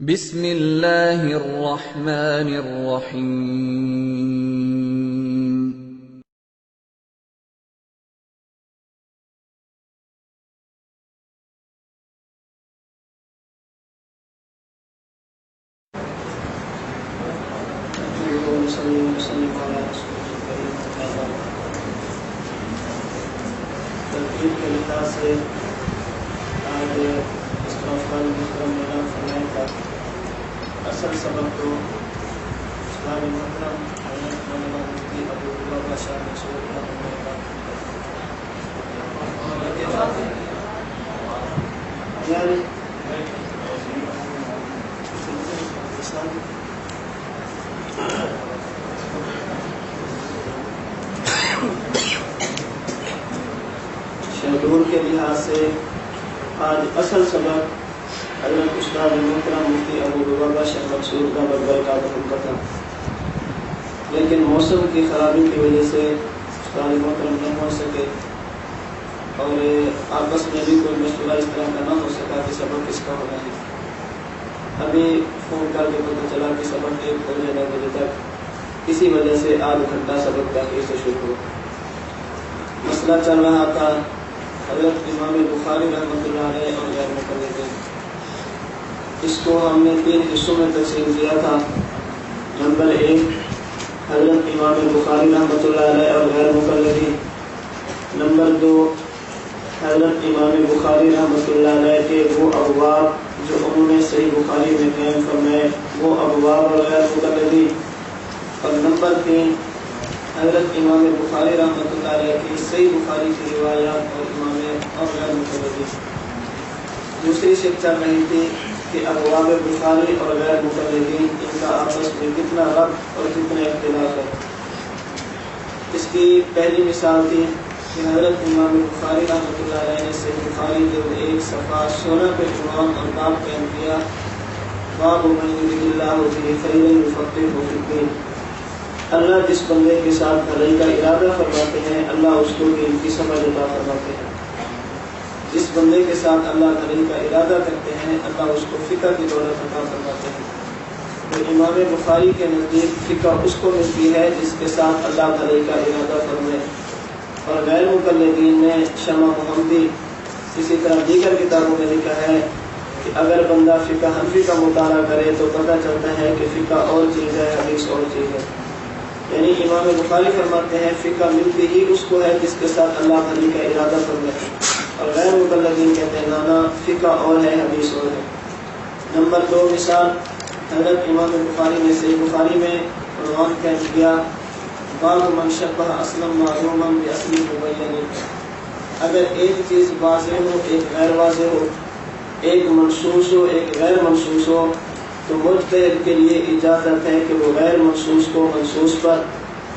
بسم اللہ الرحمن الرحیم۔ ترتیب کے لحاظ سے آج اس طرح فرمائے کا اصل سبب تو اسلام محترم مفتی ابو بکر شاہ منصور کا شیڈول کے لحاظ سے آج اصل سبق حضرت استاد محترم مفتی ابو بکر شاہ منصور کا برکاتہ کا تھا، لیکن موسم کی خرابی کی وجہ سے استاد محترم نہیں ہو سکے اور آپس میں بھی کوئی مشورہ اس طرح کا نہ ہو سکا کہ سبق کس کا ہونا ہے۔ ابھی فون کر کے پتہ چلا کہ سبق 1 بجے تک، اسی وجہ سے آدھ گھنٹہ سبق تاخیر سے شروع ہو۔ مسئلہ چل رہا تھا حضرت امام بخاری رحمۃ اللہ علیہ اور غیر مقلدین۔ اس کو ہم نے 3 حصوں میں تقسیم کیا تھا۔ نمبر 1 حضرت امام بخاری رحمۃ اللہ علیہ اور غیر مقلدین۔ نمبر 2 حضرت امام بخاری رحمۃ اللہ علیہ کے وہ ابواب جو انہوں نے صحیح بخاری میں قائم فرمائے، وہ ابواب اور غیر مقلدین۔ اور نمبر 3 حضرت امام بخاری رحمۃ اللہ علیہ کی صحیح بخاری کی روایات اور امام اور غیر مقلدین۔ دوسری شک چل رہی تھی کہ ابواب بخاری اور غیر مقلدین ان کا آپس میں کتنا ربط اور کتنا اختلاف ہے۔ اس کی پہلی مثال تھی کہ حضرت امام بخاری رحمۃ اللہ علیہ نے صحیح بخاری جلد 1 صفحہ 16 پہ عنوان اور باب قائم کیا، باب من یرید اللہ بہ خیرا یفقہہ فی الدین۔ اللہ جس بندے کے ساتھ بھلائی کا ارادہ فرماتے ہیں، اللہ اس کو دین کی سمجھ عطا فرماتے ہیں۔ جس بندے کے ساتھ اللہ بھلائی کا ارادہ کرتے ہیں، اللہ اس کو فقہ کی دولت عطا فرماتے ہیں۔ تو امام بخاری کے نزدیک فقہ اس کو ملتی ہے جس کے ساتھ اللہ بھلائی کا ارادہ فرمائے، اور غیر مقلدین نے شمع محمدی اسی طرح دیگر کتابوں میں لکھا ہے کہ اگر بندہ فقہ حنفی کا مطالعہ کرے تو پتہ چلتا ہے کہ فقہ اور چیز ہے، حدیث اور چیز ہے۔ یعنی امام بخاری فرماتے ہیں فقہ ملتی ہی اس کو ہے جس کے ساتھ اللہ بھلائی کا ارادہ فرمائے، اور غیر مقلدین کہتے ہیں نانا فقہ اور ہے، حدیث اور ہے۔ نمبر 2 مثال حضرت امام بخاری نے صحیح بخاری میں عنوان قائم کیا، باب من شبہ اصلا معلوما باصل مبین۔ اگر ایک چیز واضح ہو، ایک غیر واضح ہو، ایک منصوص ہو، ایک غیر منصوص ہو، تو مجتہد کے لیے اجازت ہے کہ وہ غیر منصوص کو منصوص پر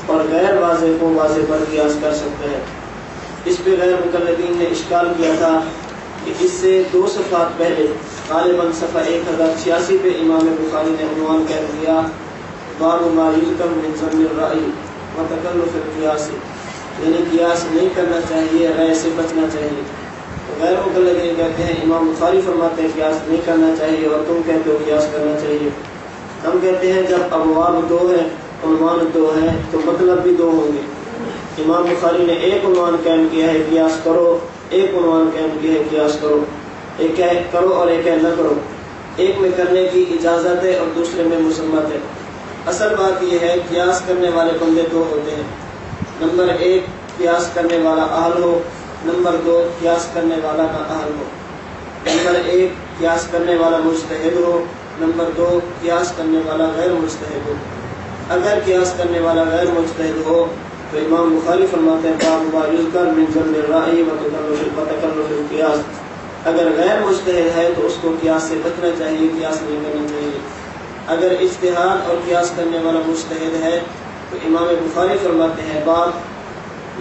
اور غیر واضح کو واضح پر قیاس کر سکتا ہے۔ اس پہ غیر مقلدین نے اشکال کیا تھا کہ اس سے 2 صفحات پہلے غالباً صفحہ 1086 پہ امام بخاری نے عنوان کہہ دیا، باب ما یذکر من ذم الرأی وتکلف القیاس، یعنی قیاس نہیں کرنا چاہیے، رائے سے بچنا چاہیے۔ غیر مقلدین کہتے ہیں امام بخاری فرماتے ہیں قیاس نہیں کرنا چاہیے اور تم کہتے ہو قیاس کرنا چاہیے۔ ہم کہتے ہیں جب ابواب 2 ہیں، عنوان 2 ہیں، تو مطلب بھی 2 ہوں گے۔ امام بخاری نے ایک عنوان قائم کیا ہے قیاس کرو، ایک عنوان قائم کیا ہے قیاس کرو، ایک ہے کرو اور ایک ہے نہ کرو۔ ایک میں کرنے کی اجازت ہے اور دوسرے میں مسمت ہے۔ اصل بات یہ ہے قیاس کرنے والے بندے 2 ہوتے ہیں۔ نمبر 1 قیاس کرنے والا اہل ہو، نمبر 2 قیاس کرنے والا نہ اہل ہو۔ نمبر 1 قیاس کرنے والا مجتہد ہو، نمبر 2 قیاس کرنے والا غیر مجتہد ہو۔ اگر قیاس کرنے والا غیر مجتہد ہو تو امام بخاری فرماتے ہیں باب ما یذکر من ذم الرأی وتکلف القیاس۔ اگر غیر مجتہد ہے تو اس کو قیاس سے بچنا چاہیے، قیاس نہیں کرنا چاہیے۔ اگر اجتہاد اور قیاس کرنے والا مجتہد ہے تو امام بخاری فرماتے ہیں باب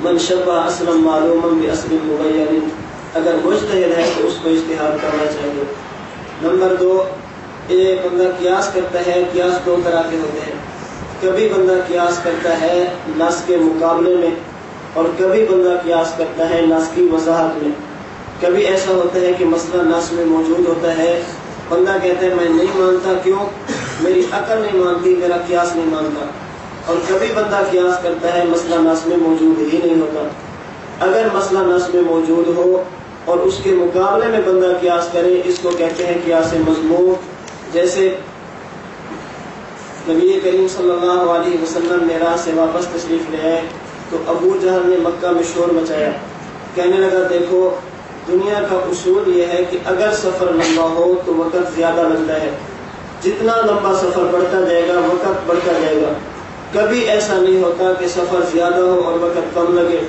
من شبہ اصلا معلوما باصل مبین۔ اگر مجتہد ہے تو اس کو اجتہاد کرنا چاہیے۔ نمبر 2 ایک بندہ قیاس کرتا ہے، قیاس 2 طرح کے ہوتے ہیں۔ کبھی بندہ قیاس کرتا ہے نص کے مقابلے میں، اور کبھی بندہ قیاس کرتا ہے نص کی وضاحت میں۔ کبھی ایسا ہوتا ہے کہ مسئلہ نص میں موجود ہوتا ہے بندہ کہتا ہے میں نہیں مانتا، کیوں؟ میری عقل نہیں مانتی، میرا قیاس نہیں مانتا۔ اور کبھی بندہ قیاس کرتا ہے مسئلہ نص میں موجود ہی نہیں ہوتا۔ اگر مسئلہ نص میں موجود ہو اور اس کے مقابلے میں بندہ قیاس کرے، اس کو کہتے ہیں قیاس مذموم۔ جیسے نبی کریم صلی اللہ علیہ وسلم معراج سے واپس تشریف لے آئے تو ابو جہل نے مکہ میں شور مچایا، کہنے لگا دیکھو دنیا کا اصول یہ ہے کہ اگر سفر لمبا ہو تو وقت زیادہ لگتا ہے، جتنا لمبا سفر بڑھتا جائے گا وقت بڑھتا جائے گا، کبھی ایسا نہیں ہوتا کہ سفر زیادہ ہو اور وقت کم لگے۔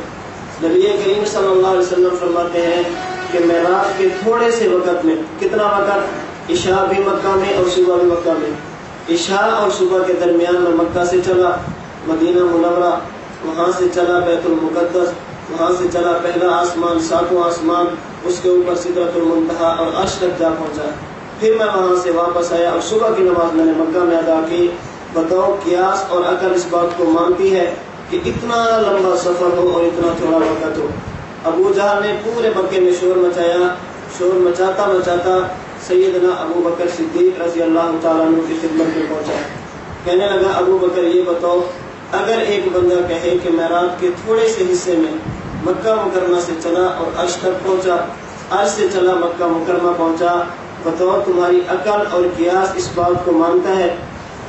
نبی کریم صلی اللہ علیہ وسلم فرماتے ہیں کہ معراج کے تھوڑے سے وقت میں، کتنا وقت؟ عشاء بھی مکہ میں اور صبح بھی مکہ میں، عشاء اور صبح کے درمیان میں مکہ سے چلا مدینہ منورہ، وہاں سے چلا بیت المقدس، وہاں سے چلا پہلا آسمان، ساتواں آسمان، اس کے اوپر سدرۃ المنتہا اور عرش تک جا پہنچا۔ پھر میں وہاں سے واپس آیا اور صبح کی نماز میں نے مکہ میں ادا کی۔ بتاؤ قیاس اور عقل اس بات کو مانتی ہے کہ اتنا لمبا سفر ہو اور اتنا تھوڑا وقت ہو؟ ابو جہل نے پورے مکے میں شور مچایا، شور مچاتا مچاتا سیدنا ابو بکر صدیق رضی اللہ تعالیٰ عنہ کی خدمت میں پہنچا۔ کہنے لگا ابو بکر یہ بتاؤ، اگر ایک بندہ کہے کہ معراج کے تھوڑے سے حصے میں مکہ مکرمہ سے چلا اور عرش تک پہنچا، عرش سے چلا مکہ مکرمہ پہنچا، بتاؤ تمہاری عقل اور قیاس اس بات کو مانتا ہے؟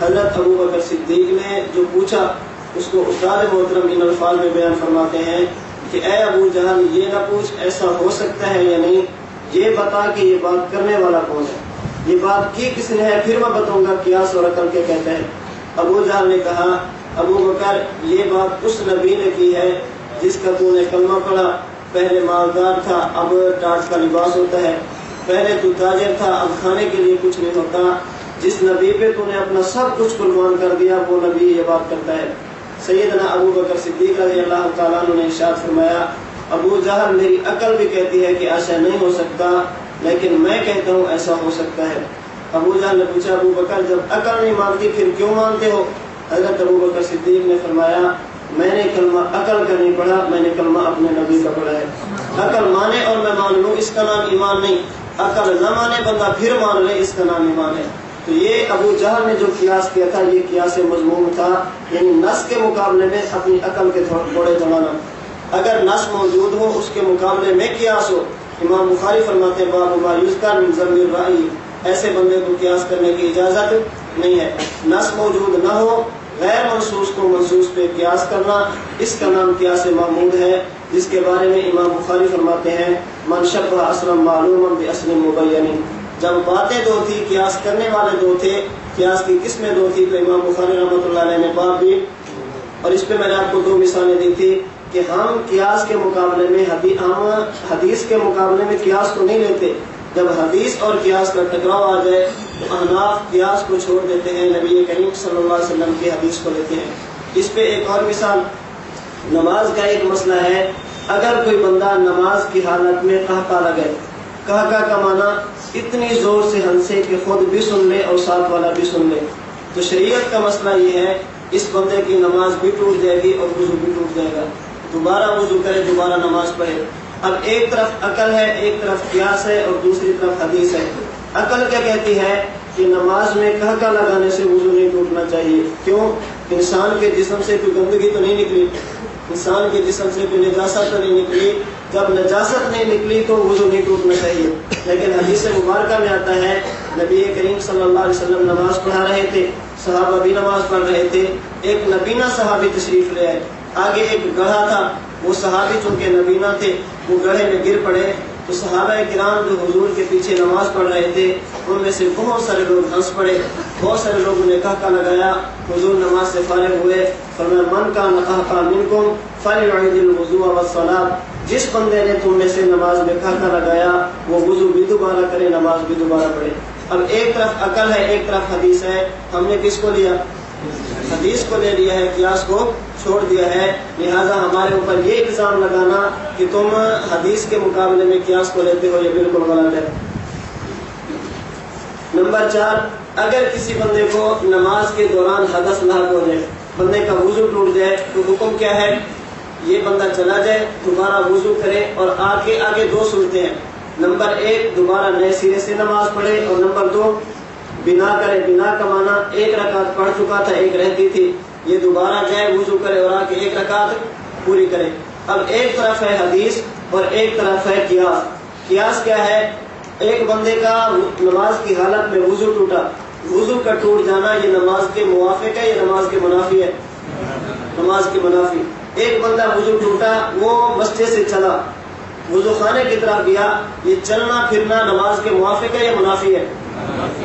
حضرت ابو بکر صدیق نے جو پوچھا اس کو استاد محترم ان الفاظ میں بیان فرماتے ہیں کہ اے ابو جہل یہ نہ پوچھ ایسا ہو سکتا ہے یا نہیں، یہ بتا کہ یہ بات کرنے والا کون ہے، یہ بات کی کس نے ہے، پھر میں بتاؤں گا قیاس اور عقل کے کہتے ہیں۔ ابو جہل نے کہا ابو بکر یہ بات اس نبی نے کی ہے جس کا تو نے کلمہ پڑھا، پہلے مالدار تھا اب ٹاٹ کا لباس ہوتا ہے، پہلے تو تاجر تھا اب کھانے کے لیے کچھ نہیں ہوتا، جس نبی پہ تو نے اپنا سب کچھ قربان کر دیا وہ نبی یہ بات کرتا ہے۔ سیدنا ابو بکر صدیق رضی اللہ تعالیٰ عنہ نے ارشاد فرمایا ابو جہل میری عقل بھی کہتی ہے کہ ایسا نہیں ہو سکتا، لیکن میں کہتا ہوں ایسا ہو سکتا ہے۔ ابو جہل نے پوچھا ابو بکر جب عقل نہیں مانتی پھر کیوں مانتے ہو؟ حضرت ابو بکر صدیق نے فرمایا میں نے کلمہ عقل کا نہیں پڑھا، میں نے کلمہ اپنے نبی کا پڑھا ہے۔ عقل مانے اور میں مان لوں اس کا نام ایمان نہیں، عقل نہ مانے بندہ پھر مان لے اس کا نام ایمان ہے۔ تو یہ ابو جہل نے جو قیاس کیا تھا یہ قیاس مذموم تھا، یعنی نص کے مقابلے میں اپنی عقل کے گھوڑے چلانا۔ اگر نص موجود ہو اس کے مقابلے میں قیاس ہو، امام بخاری فرماتے ہیں باب ما یذکر من ذم الرأی، ایسے بندے کو قیاس کرنے کی اجازت نہیں ہے۔ نص موجود نہ ہو غیر منصوص کو منصوص پہ قیاس کرنا اس کا نام قیاس معمول ہے، جس کے بارے میں امام بخاری فرماتے ہیں من شبہ اصلا معلوما باصل مبین، جب باتیں دو تھی قیاس کرنے والے دو تھے، قیاس کی قسمیں دو تھی، تو امام بخاری رحمۃ اللہ علیہ نے باب بھی، اور اس پہ میں نے آپ کو دو مثالیں دی تھی کہ ہم قیاس کے مقابلے میں حدیث کے مقابلے میں قیاس کو نہیں لیتے، جب حدیث اور قیاس کا ٹکراؤ آ جائے تو احناف قیاس کو چھوڑ دیتے ہیں، نبی کریم صلی اللہ علیہ وسلم کی حدیث کو لیتے ہیں۔ اس پہ ایک اور مثال نماز کا ایک مسئلہ ہے، اگر کوئی بندہ نماز کی حالت میں قہقہ لگائے، قہقہ کا معنی اتنی زور سے ہنسے کہ خود بھی سن لے اور ساتھ والا بھی سن لے، تو شریعت کا مسئلہ یہ ہے اس بندے کی نماز بھی ٹوٹ جائے گی اور وضو بھی ٹوٹ جائے گا، دوبارہ وضو کرے دوبارہ نماز پڑھے۔ اب ایک طرف عقل ہے ایک طرف قیاس ہے اور دوسری طرف حدیث ہے۔ عقل کیا کہتی ہے کہ نماز میں قہقہ لگانے سے وضو نہیں ٹوٹنا چاہیے، کیوں؟ انسان کے جسم سے کوئی گندگی تو نہیں نکلی، انسان کے جسم سے کوئی نجاست تو نہیں نکلی، جب نجاست نہیں نکلی تو وضو نہیں ٹوٹنا چاہیے۔ لیکن حدیث مبارکہ میں آتا ہے نبی کریم صلی اللہ علیہ وسلم نماز پڑھا رہے تھے، صحابہ بھی نماز پڑھ رہے تھے، ایک نبینہ صحابی تشریف لے آئے، آگے ایک گڑھا تھا، وہ صحابی چونکہ نبینہ تھے وہ گڑھے میں گر پڑے، تو صحابہ کرام جو حضور کے پیچھے نماز پڑھ رہے تھے ان میں سے بہت سارے لوگ ہنس پڑے، بہت سارے لوگوں نے قہقہ لگایا، حضور نماز سے فارغ ہوئے، فرمایا من کان قہقہ منکم فلیعید الوضوء والصلاۃ، جس بندے نے تم میں سے نماز میں قہقہ لگایا وہ وضو بھی دوبارہ کرے نماز بھی دوبارہ پڑھے۔ اب ایک طرف عقل ہے ایک طرف حدیث ہے، ہم نے کس کو لیا؟ حدیث کو لے لیا ہے، قیاس کو چھوڑ دیا ہے، لہذا ہمارے اوپر یہ الزام لگانا کہ تم حدیث کے مقابلے میں قیاس کو لیتے ہو یہ بالکل غلط ہے۔ نمبر 4، اگر کسی بندے کو نماز کے دوران حدث لاحق ہو جائے، بندے کا وضو ٹوٹ جائے تو حکم کیا ہے؟ یہ بندہ چلا جائے دوبارہ وضو کرے، اور آگے دو صورتیں ہیں، نمبر 1 دوبارہ نئے سرے سے نماز پڑھے، اور نمبر 2 بنا کرے۔ بنا کا معنی ایک رکعت پڑھ چکا تھا، ایک رہتی تھی، یہ دوبارہ جائے وضو کرے اور آ کے ایک رکعت پوری کرے۔ اب ایک طرف ہے حدیث اور ایک طرف ہے قیاس۔ قیاس کیا ہے؟ ایک بندے کا نماز کی حالت میں وضو ٹوٹا، وضو کا ٹوٹ جانا یہ نماز کے موافق ہے یا نماز کے منافی ہے؟ نماز کے منافی۔ ایک بندہ وضو ٹوٹا، وہ مسجد سے چلا، وضو خانے کی طرف گیا، یہ چلنا پھرنا نماز کے موافق ہے یا منافی ہے؟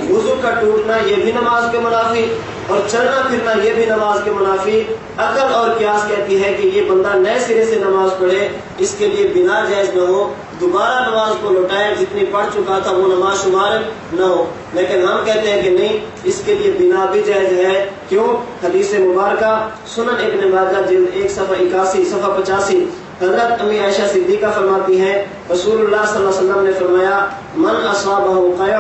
وضو کا ٹوٹنا یہ بھی نماز کے منافی اور چلنا پھرنا یہ بھی نماز کے منافی۔ عقل اور قیاس کہتی ہے کہ یہ بندہ نئے سرے سے نماز پڑھے، اس کے لیے بنا جائز نہ ہو، دوبارہ نماز کو لوٹائے، جتنی پڑھ چکا تھا وہ نماز شمار نہ ہو۔ لیکن ہم کہتے ہیں کہ نہیں، اس کے لیے بنا بھی جائز ہے۔ کیوں؟ حدیث مبارکہ سنن ابن ماجہ جلد 1 صفحہ 81 صفحہ 85، حضرت امی عائشہ صدیقہ فرماتی ہیں رسول اللہ صلی اللہ علیہ وسلم نے فرمایا من اصابہ قیع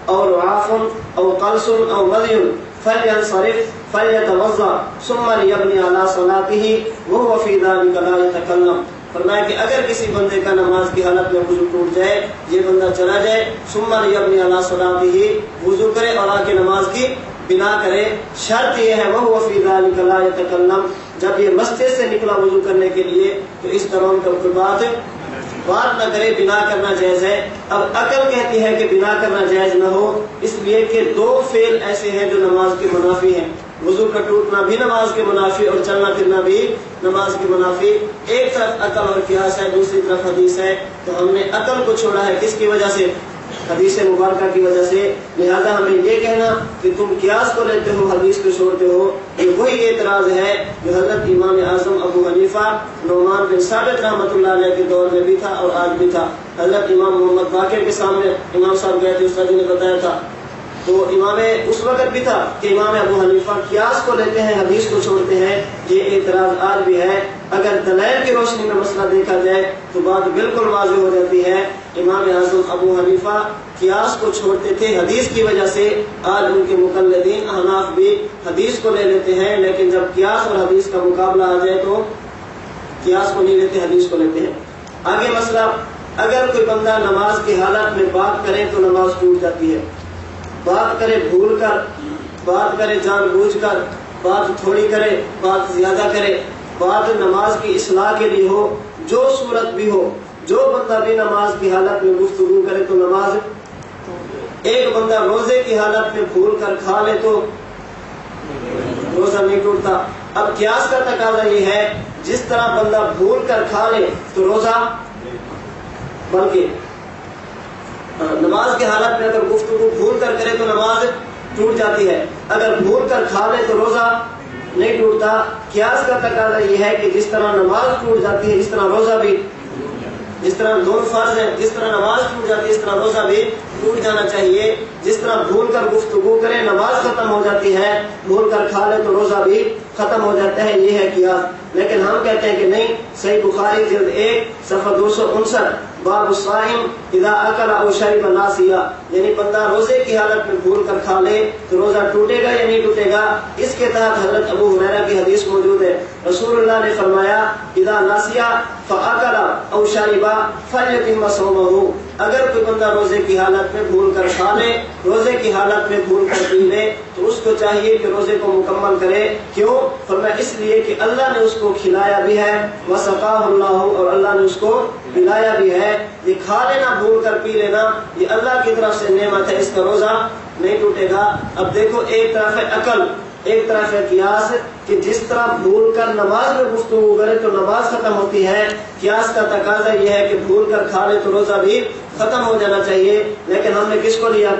او رعاف او قلس او مذی فلینصرف فلیتوضا ثم لیبنی علی صلاتہ وہو فی ذلک لا یتکلم۔ فرمایا کہ اگر کسی بندے کا نماز کی حالت میں وضو ٹوٹ جائے، یہ بندہ چلا جائے، ثم لیبنی علی صلاتہ، وضو کرے اور آ کے نماز کی بنا کرے۔ شرط یہ ہے وہو فی ذلک لا یتکلم، جب یہ مسجد سے نکلا وضو کرنے کے لیے تو اس طرح کا کوئی بات نہ کرے، بنا کرنا جائز ہے۔ اب عقل کہتی ہے کہ بنا کرنا جائز نہ ہو، اس لیے کہ 2 فعل ایسے ہیں جو نماز کے منافی ہیں، وضو کا ٹوٹنا بھی نماز کے منافی اور چلنا پھرنا بھی نماز کے منافی۔ ایک طرف عقل اور قیاس ہے، دوسری طرف حدیث ہے، تو ہم نے عقل کو چھوڑا ہے کس کی وجہ سے؟ حدیث مبارکہ کی وجہ سے۔ لہذا ہمیں یہ کہنا کہ تم قیاس کو لیتے ہو حدیث کو چھوڑتے ہو، یہ وہی اعتراض ہے جو حضرت امام اعظم ابو حنیفہ نعمان بن ثابت رحمۃ اللہ علیہ کے دور میں بھی تھا اور آج بھی تھا۔ حضرت امام محمد باقر کے سامنے امام صاحب گئے تھے، استاد نے بتایا تھا، تو امام اس وقت بھی تھا کہ امام ابو حنیفہ قیاس کو لیتے ہیں، حدیث کو چھوڑتے ہیں۔ یہ اعتراض آج بھی ہے۔ اگر دلائل کی روشنی میں مسئلہ دیکھا جائے تو بات بالکل واضح ہو جاتی ہے۔ امام اعظم ابو حنیفہ قیاس کو چھوڑتے تھے حدیث کی وجہ سے، آج ان کے مقلدین احناف بھی حدیث کو لے لیتے ہیں، لیکن جب قیاس اور حدیث کا مقابلہ آ جائے تو قیاس کو نہیں لیتے، حدیث کو لیتے ہیں۔ آگے مسئلہ، اگر کوئی بندہ نماز کی حالت میں بات کرے تو نماز ٹوٹ جاتی ہے۔ بات کرے بھول کر، بات کرے جان بوجھ کر، بات تھوڑی کرے، بات زیادہ کرے، بات نماز کی اصلاح کے لیے ہو، جو صورت بھی ہو، جو بندہ بھی نماز کی حالت میں گفتگو کرے تو نماز۔ ایک بندہ روزے کی حالت میں بھول کر کھا لے تو روزہ نہیں ٹوٹتا۔ اب قیاس کا تقاضا یہ ہے جس طرح بندہ بھول کر کھا لے تو روزہ، بلکہ نماز کی حالت میں اگر گفتگو بھول کر کرے تو نماز ٹوٹ جاتی ہے، اگر بھول کر کھا لے تو روزہ نہیں ٹوٹتا۔ قیاس کا تقاضا یہ ہے کہ جس طرح نماز ٹوٹ جاتی ہے اس طرح روزہ بھی، جس طرح دونوں فرض ہے، جس طرح نماز ٹوٹ جاتی ہے اس طرح روزہ بھی ٹوٹ جانا چاہیے۔ جس طرح بھول کر گفتگو کرے نماز ختم ہو جاتی ہے، بھول کر کھا لے تو روزہ بھی ختم ہو جاتا ہے، یہ ہے قیاس۔ لیکن ہم کہتے ہیں کہ نہیں، صحیح بخاری جلد 1 صفحہ 259 باب الصائم اذا اکل او شرب ناسیا، یعنی بندہ روزے کی حالت میں بھول کر کھا لے تو روزہ ٹوٹے گا یا نہیں ٹوٹے گا؟ اس کے تحت حضرت ابو ہریرہ کی حدیث موجود ہے، رسول اللہ نے فرمایا اذا ناسیا فاکل او شرب فلیتم صومہ، اگر کوئی بندہ روزے کی حالت میں بھول کر کھا لے، روزے کی حالت میں بھول کر پی لے تو اس کو چاہیے کہ روزے کو مکمل کرے۔ کیوں؟ فرمایا اس لیے کہ اللہ نے اس کو کھلایا بھی ہے، وسقاہ اللہ، اور اللہ نے اس کو پلایا بھی ہے۔ یہ کھا لینا، بھول کر پی لینا، یہ اللہ کی طرف سے نعمت ہے، اس کا روزہ نہیں ٹوٹے گا۔ اب دیکھو، ایک طرف ہے عقل، ایک طرف ہے قیاس، کہ جس طرح بھول کر نماز میں گفتگو کرے تو نماز ختم ہوتی ہے۔ قیاس کا تقاضا یہ ہے کہ بھول کر کھا لے تو روزہ بھی ختم ہو جانا چاہیے، لیکن ہم نے کس کو لیا؟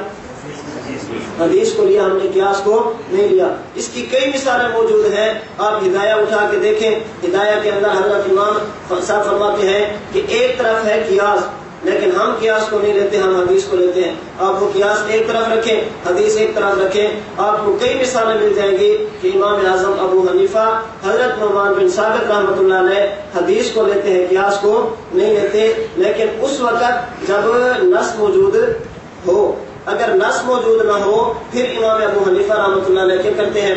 حدیث کو لیا، ہم نے قیاس کو نہیں لیا۔ اس کی کئی مثالیں موجود ہیں، آپ ہدایہ اٹھا کے دیکھیں، ہدایہ کے اندر حضرت امام صاحب فرماتے ہیں کہ ایک طرف ہے قیاس، لیکن ہم قیاس کو نہیں لیتے، ہم حدیث کو لیتے ہیں۔ آپ وہ قیاس ایک طرف رکھیں، حدیث ایک طرف رکھیں، آپ کو کئی مثالیں مل جائیں گی کہ امام اعظم ابو حنیفہ حضرت نعمان بن ثابت رحمۃ اللہ علیہ حدیث کو لیتے ہیں، قیاس کو نہیں لیتے۔ لیکن اس وقت جب نص موجود ہو، اگر نص موجود نہ ہو پھر امام ابو حنیفہ رحمۃ اللہ علیہ کیا کرتے ہیں؟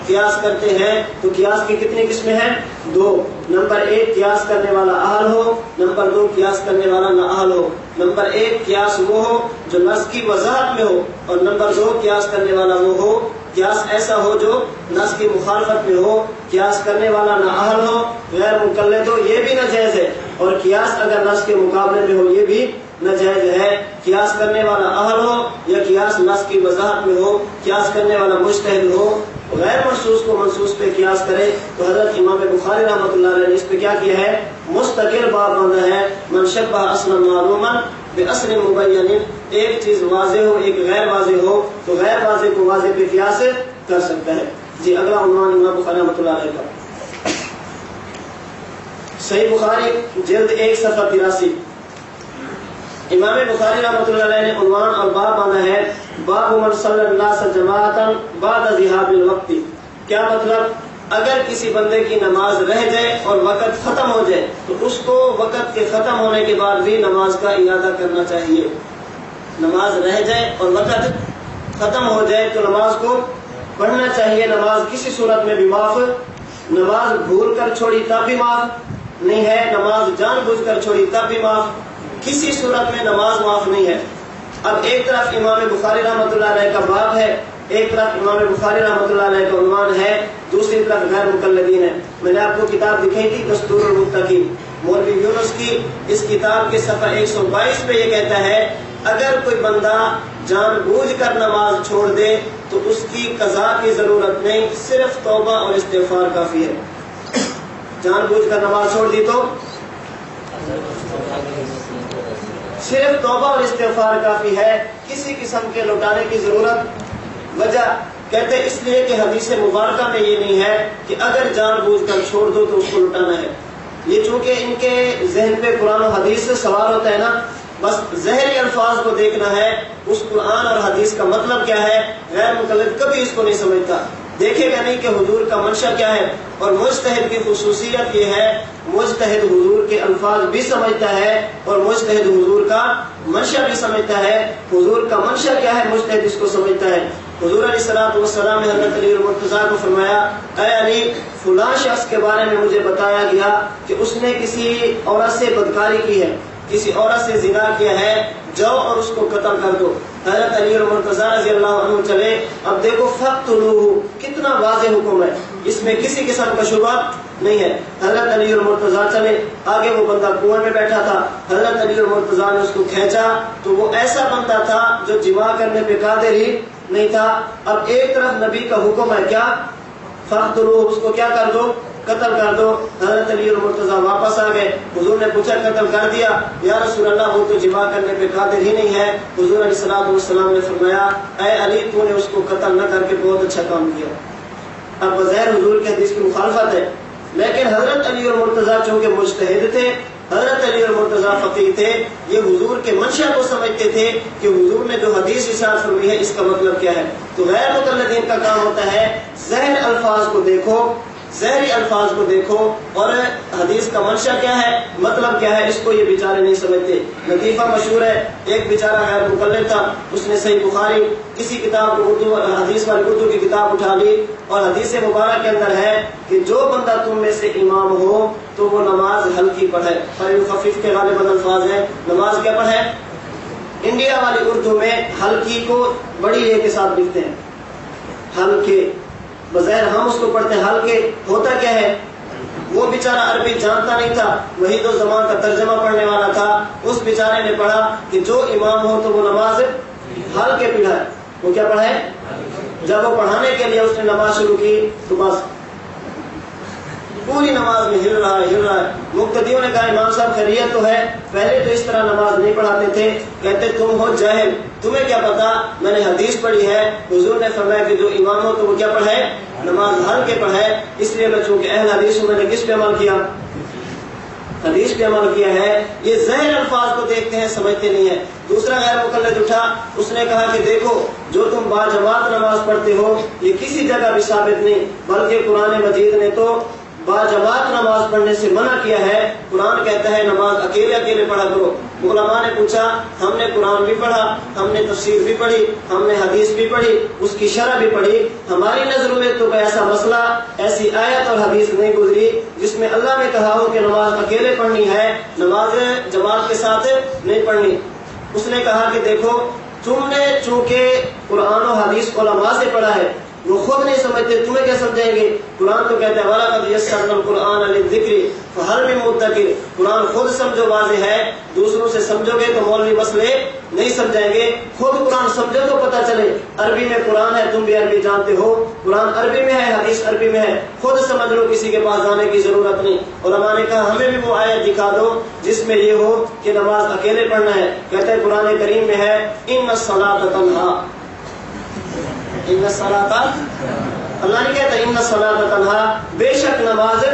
قیاس کرتے ہیں تو قیاس کی کتنی قسمیں ہیں؟ 2۔ نمبر 1 قیاس کرنے والا اہل ہو، نمبر 2 قیاس کرنے والا نااہل ہو۔ نمبر 1 قیاس وہ ہو جو نص کی وضاحت میں ہو، اور نمبر 2 قیاس کرنے والا وہ ہو قیاس ایسا ہو جو نص کی مخالفت میں ہو۔ قیاس کرنے والا نااہل ہو، غیر مقلد ہو، یہ بھی ناجائز ہے، اور قیاس اگر نص کے مقابلے میں ہو یہ بھی ناجائز ہے۔ قیاس کرنے والا اہل ہو یا قیاس نص کی وضاحت میں ہو، قیاس کرنے والا مجتہد ہو، غیر منصوص کو منصوص پہ قیاس کرے، تو حضرت امام بخاری رحمۃ اللہ علیہ نے اس پہ کیا کیا ہے؟ مستقل باب باندھا ہے۔ من شبہ اصلا معلوما باصل مبین، ایک چیز واضح ہو ایک غیر واضح ہو تو غیر واضح کو واضح پہ قیاس کر سکتا ہے۔ جی اگلا عنوان امام بخاری رحمۃ اللہ علیہ کا صحیح بخاری جلد 1 صفحہ 83۔ امام بخاری رحمۃ اللہ علیہ نے عنوان اور باب باندھا ہے باب من صلی الناس جماعتا بعد ذهاب الوقت۔ کیا مطلب؟ اگر کسی بندے کی نماز رہ جائے اور وقت ختم ہو جائے تو اس کو وقت کے ختم ہونے کے بعد بھی نماز کا اعادہ کرنا چاہیے۔ نماز رہ جائے اور وقت ختم ہو جائے تو نماز کو پڑھنا چاہیے۔ نماز کسی صورت میں بھی معاف، نماز بھول کر چھوڑی تب بھی معاف نہیں ہے، نماز جان بوجھ کر چھوڑی تب بھی معاف، کسی صورت میں نماز معاف نہیں ہے۔ اب ایک طرف امام بخاری رحمۃ اللہ علیہ کا باب ہے، ایک طرف امام بخاری رحمۃ اللہ علیہ کا عنوان ہے، دوسری طرف غیر مقلدین ہے۔ میں نے آپ کو کتاب دکھائی تھی دستور المتقین، مولوی یونس کی، اس کتاب کے صفحہ 122 پہ یہ کہتا ہے اگر کوئی بندہ جان بوجھ کر نماز چھوڑ دے تو اس کی قضا کی ضرورت نہیں، صرف توبہ اور استغفار کافی ہے۔ جان بوجھ کر نماز چھوڑ دی تو صرف توبہ اور استغفار کافی ہے، کسی قسم کے لوٹانے کی ضرورت۔ وجہ کہتے اس لیے کہ حدیث مبارکہ میں یہ نہیں ہے کہ اگر جان بوجھ کر چھوڑ دو تو اس کو لوٹانا ہے۔ یہ چونکہ ان کے ذہن پہ قرآن و حدیث سے سوال ہوتا ہے نا، بس ظاہری الفاظ کو دیکھنا ہے، اس قرآن اور حدیث کا مطلب کیا ہے۔ غیر مقلد کبھی اس کو نہیں سمجھتا، دیکھے گا نہیں کہ حضور کا منشا کیا ہے۔ اور مجتہد کی خصوصیت یہ ہے مجتہد حضور کے الفاظ بھی سمجھتا ہے اور مجتہد حضور کا منشا بھی سمجھتا ہے۔ حضور کا منشا کیا ہے مجتہد اس کو سمجھتا ہے۔ حضور علیہ الصلوۃ والسلام نے حضرت علی المرتضیٰ کو فرمایا اے علی فلاں شخص کے بارے میں مجھے بتایا گیا کہ اس نے کسی عورت سے بدکاری کی ہے، کسی عورت سے زنا کیا ہے، جاؤ اور اس کو قتل کر دو۔ حضرت علی المرتضیٰ رضی اللہ عنہ چلے، اب دیکھو فقتلوہ، کتنا واضح حکم ہے، اس میں کسی قسم کا شبہ نہیں ہے۔ حضرت علی المرتضیٰ چلے، آگے وہ بندہ کنویں میں بیٹھا تھا، حضرت علی المرتضیٰ نے اس کو کھینچا تو وہ ایسا بندہ تھا جو جماع کرنے پہ قادر ہی نہیں تھا۔ اب ایک طرف نبی کا حکم ہے کیا؟ فقتلوہ، اس کو کیا کر دو؟ قتل کر دو۔ حضرت علی المرتضیٰ واپس آ گئے، حضور نے پوچھا قتل کر دیا؟ یا رسول اللہ وہ تو جماع کرنے پہ قادر ہی نہیں ہے۔ حضور علیہ الصلوۃ والسلام نے فرمایا اے علی تو نے اس کو قتل نہ کر کے بہت اچھا کام کیا۔ اب بظاہر حضور کی حدیث کی مخالفت ہے، لیکن حضرت علی المرتضیٰ چونکہ مجتہد تھے، حضرت علی المرتضیٰ فقیہ تھے، یہ حضور کے منشا کو سمجھتے تھے کہ حضور نے جو حدیث ارشاد فرمائی ہے اس کا مطلب کیا ہے۔ تو غیر مقلدین کا کام ہوتا ہے ظاہر الفاظ کو دیکھو، ظاہری الفاظ کو دیکھو اور حدیث کا منشا کیا ہے، مطلب کیا ہے، اس کو یہ بیچارے نہیں سمجھتے۔ لطیفہ مشہور ہے، ایک بیچارہ غیر مقلد تھا، اس نے صحیح بخاری کسی کتاب کو اردو حدیث والی اردو کی کتاب اٹھا لی اور حدیث مبارک کے اندر ہے کہ جو بندہ تم میں سے امام ہو تو وہ نماز ہلکی پڑھے۔ خفیف کے غالباً الفاظ ہیں، نماز کیا پڑھے؟ انڈیا والی اردو میں ہلکی کو بڑی اے کے ساتھ لکھتے ہیں، ہلکے، بظاہر ہم اس کو پڑھتے ہیں ہلکے، ہوتا کیا ہے؟ وہ بیچارہ عربی جانتا نہیں تھا، وہی تو زمان کا ترجمہ پڑھنے والا تھا، اس بیچارے نے پڑھا کہ جو امام ہو تو وہ نماز ہلکے پڑھائے۔ وہ کیا پڑھائے؟ جب وہ پڑھانے کے لیے اس نے نماز شروع کی تو بس پوری نماز میں ہل رہا ہے۔ مقتدیوں نے کہا امام صاحب خیریت تو ہے، پہلے تو اس طرح نماز نہیں پڑھاتے تھے، کہتے تم ہو جاہل، تمہیں کیا پتا، میں نے حدیث پڑھی ہے، حضور نے فرمایا کہ جو امام ہو تو وہ کیا پڑھے؟ نماز ہل کے پڑھے۔ اس لیے میں چونکہ اہل حدیث ہوں، میں نے کس پہ عمل کیا؟ حدیث پہ عمل کیا ہے۔ یہ ظاہر الفاظ کو دیکھتے ہیں، سمجھتے نہیں ہیں۔ دوسرا غیر مقلد اٹھا، اس نے کہا کہ دیکھو جو تم باجماعت نماز پڑھتے ہو یہ کسی جگہ بھی ثابت نہیں، بلکہ قرآن مجید نے تو باجماعت نماز پڑھنے سے منع کیا ہے۔ قرآن کہتا ہے نماز اکیلے اکیلے پڑھا کرو۔ علماء نے پوچھا، ہم نے قرآن بھی پڑھا، ہم نے تفسیر بھی پڑھی، ہم نے حدیث بھی پڑھی، اس کی شرح بھی پڑھی، ہماری نظروں میں تو کوئی ایسا مسئلہ، ایسی آیت اور حدیث نہیں گزری جس میں اللہ نے کہا ہو کہ نماز اکیلے پڑھنی ہے، نماز جماعت کے ساتھ نہیں پڑھنی۔ اس نے کہا کہ دیکھو، تم نے چونکہ قرآن و حدیث علماء سے پڑھا ہے، وہ خود نہیں سمجھتے، تمہیں کیا سمجھائیں گے؟ قرآن تو کہتا ہے وَلَقَدْ يَسَّرْنَا الْقُرْآنَ لِلذِّكْرِ فَهَلْ مِن مُدَّكِرٍ۔ قرآن خود سمجھو واضح ہے، دوسروں سے سمجھو گے تو مولوی مسئلے نہیں سمجھائیں گے، خود قرآن سمجھو تو پتہ چلے۔ عربی میں قرآن ہے، تم بھی عربی جانتے ہو، قرآن عربی میں ہے، حدیث عربی میں ہے، خود سمجھ لو، کسی کے پاس جانے کی ضرورت نہیں۔ علماء نے کہا ہمیں بھی وہ آیت دکھا دو جس میں یہ ہو کہ نماز اکیلے پڑھنا ہے۔ کہتے ہیں قرآن کریم میں ہے إِنَّ الصَّلَاةَ تَنْهَىٰ، إِنَّ الصَّلَاةَ، اللہ نہیں کہتا إِنَّ الصَّلَاةَ تَنْهَىٰ، بے شک نماز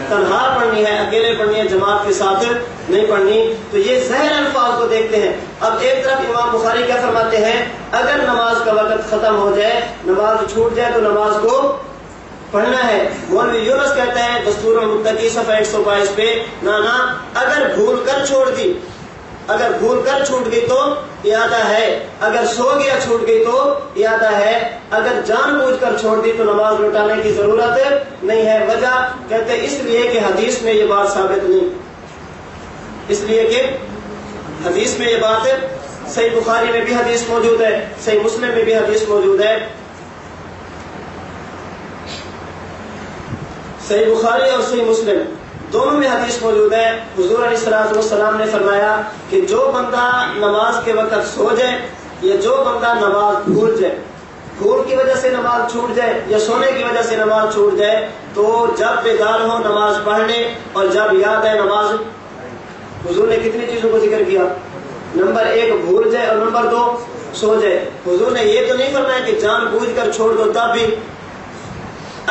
تنہا پڑھنی ہے، اکیلے پڑھنی ہے، جماعت کے ساتھ نہیں پڑھنی۔ تو یہ ظاہر الفاظ کو دیکھتے ہیں۔ اب ایک طرف امام بخاری کیا فرماتے ہیں، اگر نماز کا وقت ختم ہو جائے، نماز چھوٹ جائے تو نماز کو پڑھنا ہے۔ مولوی یونس کہتا ہے دستور المتقی صفحہ 122 پہ، نانا اگر بھول کر چھوڑ دی، اگر بھول کر چھوٹ گئی تو اعادہ ہے، اگر سو گیا چھوٹ گئی تو اعادہ ہے، اگر جان بوجھ کر چھوڑ دی تو نماز لوٹانے کی ضرورت نہیں ہے۔ وجہ کہتے ہیں اس لیے کہ حدیث میں یہ بات ثابت نہیں، اس لیے کہ حدیث میں یہ بات صحیح بخاری میں بھی حدیث موجود ہے، صحیح مسلم میں بھی حدیث موجود ہے، صحیح بخاری اور صحیح مسلم دونوں میں حدیث موجود ہے۔ حضور علیہ الصلوۃ والسلام نے فرمایا کہ جو بندہ نماز کے وقت سو جائے یا جو بندہ نماز بھول جائے، بھول کی وجہ سے نماز چھوٹ جائے یا سونے کی وجہ سے نماز چھوٹ جائے، تو جب بیدار ہو نماز پڑھنے اور جب یاد ہے نماز۔ حضور نے کتنی چیزوں کو ذکر کیا، نمبر 1 بھول جائے اور نمبر 2 سو جائے۔ حضور نے یہ تو نہیں فرمایا کہ جان بوجھ کر چھوڑ دو، تب بھی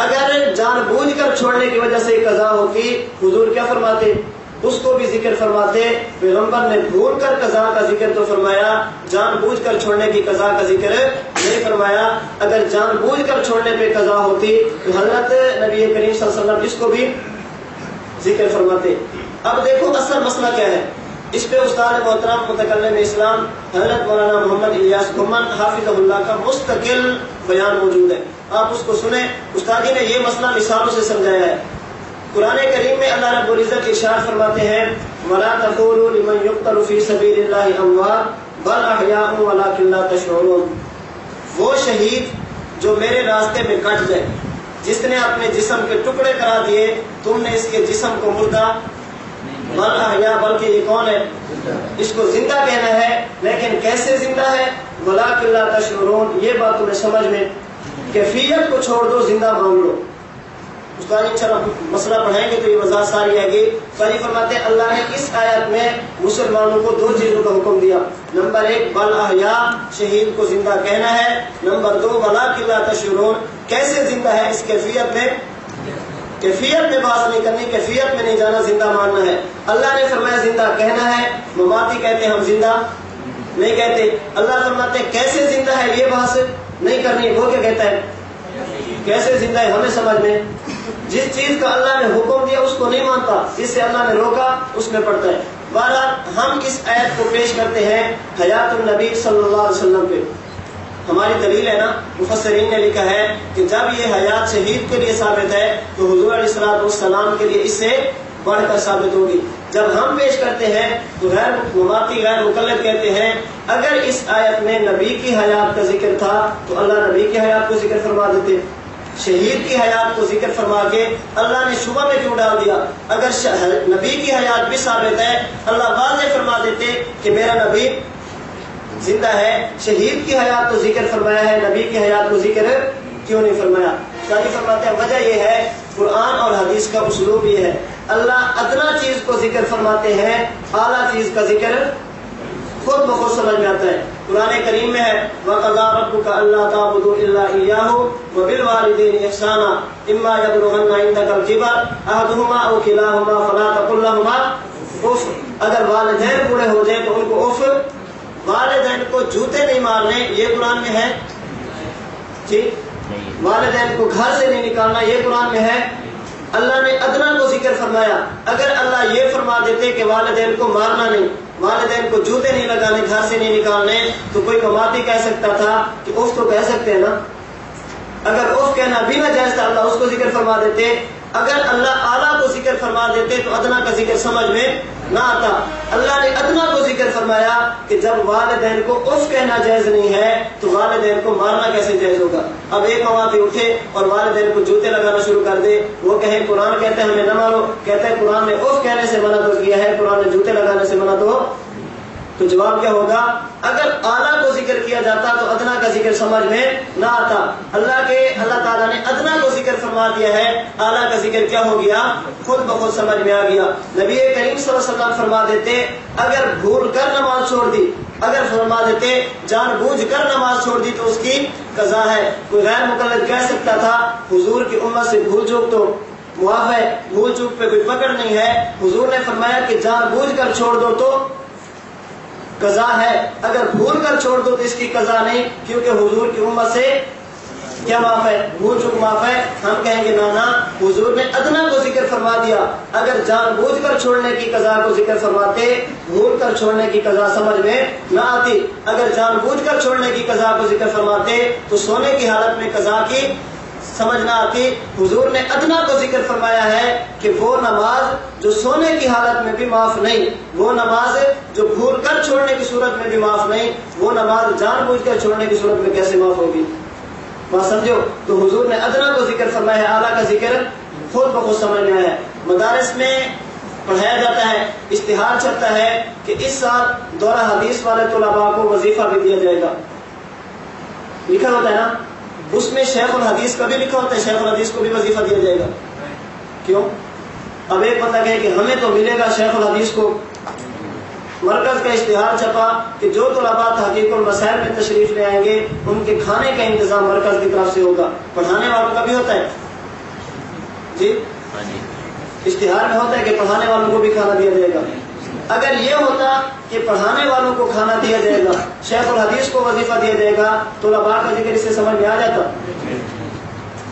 اگر جان بوجھ کر چھوڑنے کی وجہ سے قضا ہوتی، حضور کیا فرماتے، اس کو بھی ذکر فرماتے۔ پیغمبر نے بھول کر قضا کا ذکر تو فرمایا، جان بوجھ کر چھوڑنے کی قضا کا ذکر نہیں فرمایا۔ اگر جان بوجھ کر چھوڑنے پہ قضا ہوتی تو حضرت نبی کریم صلی اللہ علیہ وسلم اس کو بھی ذکر فرماتے۔ اب دیکھو اصل مسئلہ کیا ہے، اس پہ استاد محترم متکلم اسلام حضرت مولانا محمد الیاس گھمن حافظہ اللہ کا مستقل بیان موجود ہے، آپ اس کو سنیں۔ استاد جی نے یہ مسئلہ مثالوں سے سمجھایا ہے۔ قرآن کریم میں اللہ رب العزت ارشاد فرماتے ہیں وَلَا تَقُولُوا لِمَن يُقْتَلُ فِي سَبِيلِ اللَّهِ أَمْوَاتٌ بَلْ أَحْيَاءٌ وَلَٰكِن لَّا تَشْعُرُونَ۔ وہ شہید جو میرے راستے میں کٹ جائے، جس نے اپنے جسم کے ٹکڑے کرا دیے، تم نے اس کے جسم کو مردہ بل احیا، بلکہ یہ کون ہے، اس کو زندہ کہنا ہے، لیکن کیسے زندہ ہے، وَلَٰكِن لَّا تَشْعُرُونَ، یہ بات تمہیں سمجھ میں، کیفیت کو چھوڑ دو، زندہ مان لو۔ استاد انشاءاللہ مسئلہ پڑھائیں گے تو یہ وضاحت ساری آئے گی۔ استاد فرماتے ہیں اللہ نے اس آیت میں مسلمانوں کو 2 چیزوں کا حکم دیا، نمبر 1 بل احیا، شہید کو زندہ کہنا ہے، نمبر 2 وَلَٰكِن لَّا تَشْعُرُونَ، کیسے زندہ ہے، اس کیفیت میں بات نہیں کرنی، کیفیت میں نہیں جانا، زندہ ماننا ہے۔ اللہ نے فرمایا زندہ کہنا ہے، مماتی کہتے ہیں ہم زندہ نہیں کہتے۔ اللہ فرماتے ہیں کیسے زندہ ہے، یہ بات نہیں کرنی، وہ کیا کہتا ہے کیسے زندہ ہے، ہمیں سمجھ میں، جس چیز کا اللہ نے حکم دیا اس کو نہیں مانتا، جس سے اللہ نے روکا اس میں پڑتا ہے۔ بہرحال ہم اس آیت کو پیش کرتے ہیں حیات النبی صلی اللہ علیہ وسلم پہ، ہماری دلیل ہے نا، مفسرین نے لکھا ہے کہ جب یہ حیات شہید کے لیے ثابت ہے تو حضور علیہ الصلوۃ والسلام کے لیے اس سے بڑھ کر ثابت ہوگی۔ جب ہم پیش کرتے ہیں تو غیر مماتی غیر مقلد کہتے ہیں اگر اس آیت میں نبی کی حیات کا ذکر تھا تو اللہ نبی کی حیات کو ذکر فرما دیتے، شہید کی حیات کو ذکر فرما کے اللہ نے شبہ میں کیوں ڈال دیا؟ اگر نبی کی حیات بھی ثابت ہے اللہ واضح فرما دیتے کہ میرا نبی زندہ ہے، شہید کی حیات کو ذکر فرمایا ہے، نبی کی حیات کو ذکر کیوں نہیں فرمایا؟ ساری فرماتے ہیں وجہ یہ ہے، قرآن اور حدیث کا اسلوب یہ ہے، اللہ ادنا چیز کو ذکر فرماتے ہیں، اعلیٰ چیز کا ذکر خود بخود سمجھ میں آتا ہے۔ قرآن کریم میں ہے وَقَضَىٰ رَبُّكَ أَلَّا تَعْبُدُوا إِلَّا إِيَّاهُ وَبِالْوَالِدَيْنِ إِحْسَانًا إِمَّا يَبْلُغَنَّ عِندَكَ الْكِبَرَ أَحَدُهُمَا أَوْ كِلَاهُمَا فَلَا تَقُل لَّهُمَا أُفٍّ، اگر والدین بوڑھے ہو جائیں تو ان کو اف، والدین کو جوتے نہیں مارنے، یہ قرآن میں ہے جی، والدین کو گھر سے نہیں نکالنا، یہ قرآن میں ہے اللہ نے ادنا کو ذکر فرمایا. اگر اللہ یہ فرما دیتے کہ والدین کو مارنا نہیں، والدین کو جوتے نہیں لگانے، گھر سے نہیں نکالنے، تو کوئی کماتی کہہ سکتا تھا کہ اف تو کہہ سکتے ہیں نا. اگر اف کہنا بھی نہ جائز تھا اللہ اس کو ذکر فرما دیتے. اگر اللہ اعلیٰ کو ذکر فرما دیتے تو ادنا کا ذکر سمجھ میں نہ آتا. اللہ نے ادنا کو ذکر فرمایا کہ جب والدین کو اف کہنا جائز نہیں ہے تو والدین کو مارنا کیسے جائز ہوگا. اب ایک کماتی اٹھے اور والدین کو جوتے لگانا شروع کر دے، وہ کہے قرآن کہتے ہیں ہمیں نہ مارو، کہتے ہیں قرآن نے اف کہنے سے منع تو کیا ہے، قرآن نے جوتے لگانے سے منع تو جواب کیا ہوگا؟ اگر اعلیٰ کو ذکر کیا جاتا تو ادنا کا ذکر سمجھ میں نہ آتا. اللہ تعالیٰ نے ادنا کو ذکر فرما دیا ہے، اعلیٰ کا ذکر کیا ہو گیا؟ خود بخود سمجھ میں آ گیا. نبی کریم صلی اللہ علیہ وسلم فرما دیتے اگر بھول کر نماز چھوڑ دی، اگر فرما دیتے جان بوجھ کر نماز چھوڑ دی تو اس کی قضا ہے. کوئی غیر مقلد کہہ سکتا تھا حضور کی امت سے بھول چوک تو معاف ہے، بھول چوک پہ کوئی پکڑ نہیں ہے. حضور نے فرمایا کہ جان بوجھ کر چھوڑ دو تو قضا ہے، اگر بھول کر چھوڑ دو تو اس کی قضا نہیں، کیونکہ حضور کی امت سے کیا معاف ہے؟ بھول چوک معاف ہے. ہم کہیں گے نانا حضور نے ادنا کو ذکر فرما دیا، اگر جان بوجھ کر چھوڑنے کی قضا کو ذکر فرماتے بھول کر چھوڑنے کی قضا سمجھ میں نہ آتی. اگر جان بوجھ کر چھوڑنے کی قضا کو ذکر فرماتے تو سونے کی حالت میں قضا کی سمجھ نہ آتی. حضور نے ادنا کو ذکر فرمایا ہے کہ وہ نماز جو سونے کی حالت میں بھی معاف نہیں، وہ نماز جو بھول کر چھوڑنے کی صورت میں بھی معاف نہیں، وہ نماز جان بوجھ کر چھوڑنے کی صورت میں کیسے معاف ہوگی؟ بات سمجھو. تو حضور نے ادنا کو ذکر فرمایا ہے، اعلیٰ کا ذکر خود بخود سمجھ میں آیا ہے. مدارس میں پڑھایا جاتا ہے، اشتہار چلتا ہے کہ اس سال دورہ حدیث والے طلباء کو وظیفہ بھی دیا جائے گا. لکھا ہوتا ہے نا، اس میں شیخ الحدیث کا بھی لکھا ہوتا ہے، شیخ الحدیث کو بھی وظیفہ دیا جائے گا. کیوں؟ اب ایک بندہ کہے کہ ہمیں تو ملے گا شیخ الحدیث کو. مرکز کا اشتہار چھپا کہ جو طلباء تحقیق المسائل میں تشریف لے آئیں گے ان کے کھانے کا انتظام مرکز کی طرف سے ہوگا. پڑھانے والوں کا بھی ہوتا ہے جی، اشتہار میں ہوتا ہے کہ پڑھانے والوں کو بھی کھانا دیا جائے گا. اگر یہ ہوتا کہ پڑھانے والوں کو کھانا دیا جائے گا، شیخ الحدیث کو وظیفہ دیا جائے گا، تو طلباء کا ذکر اس سے سمجھ میں آ جاتا.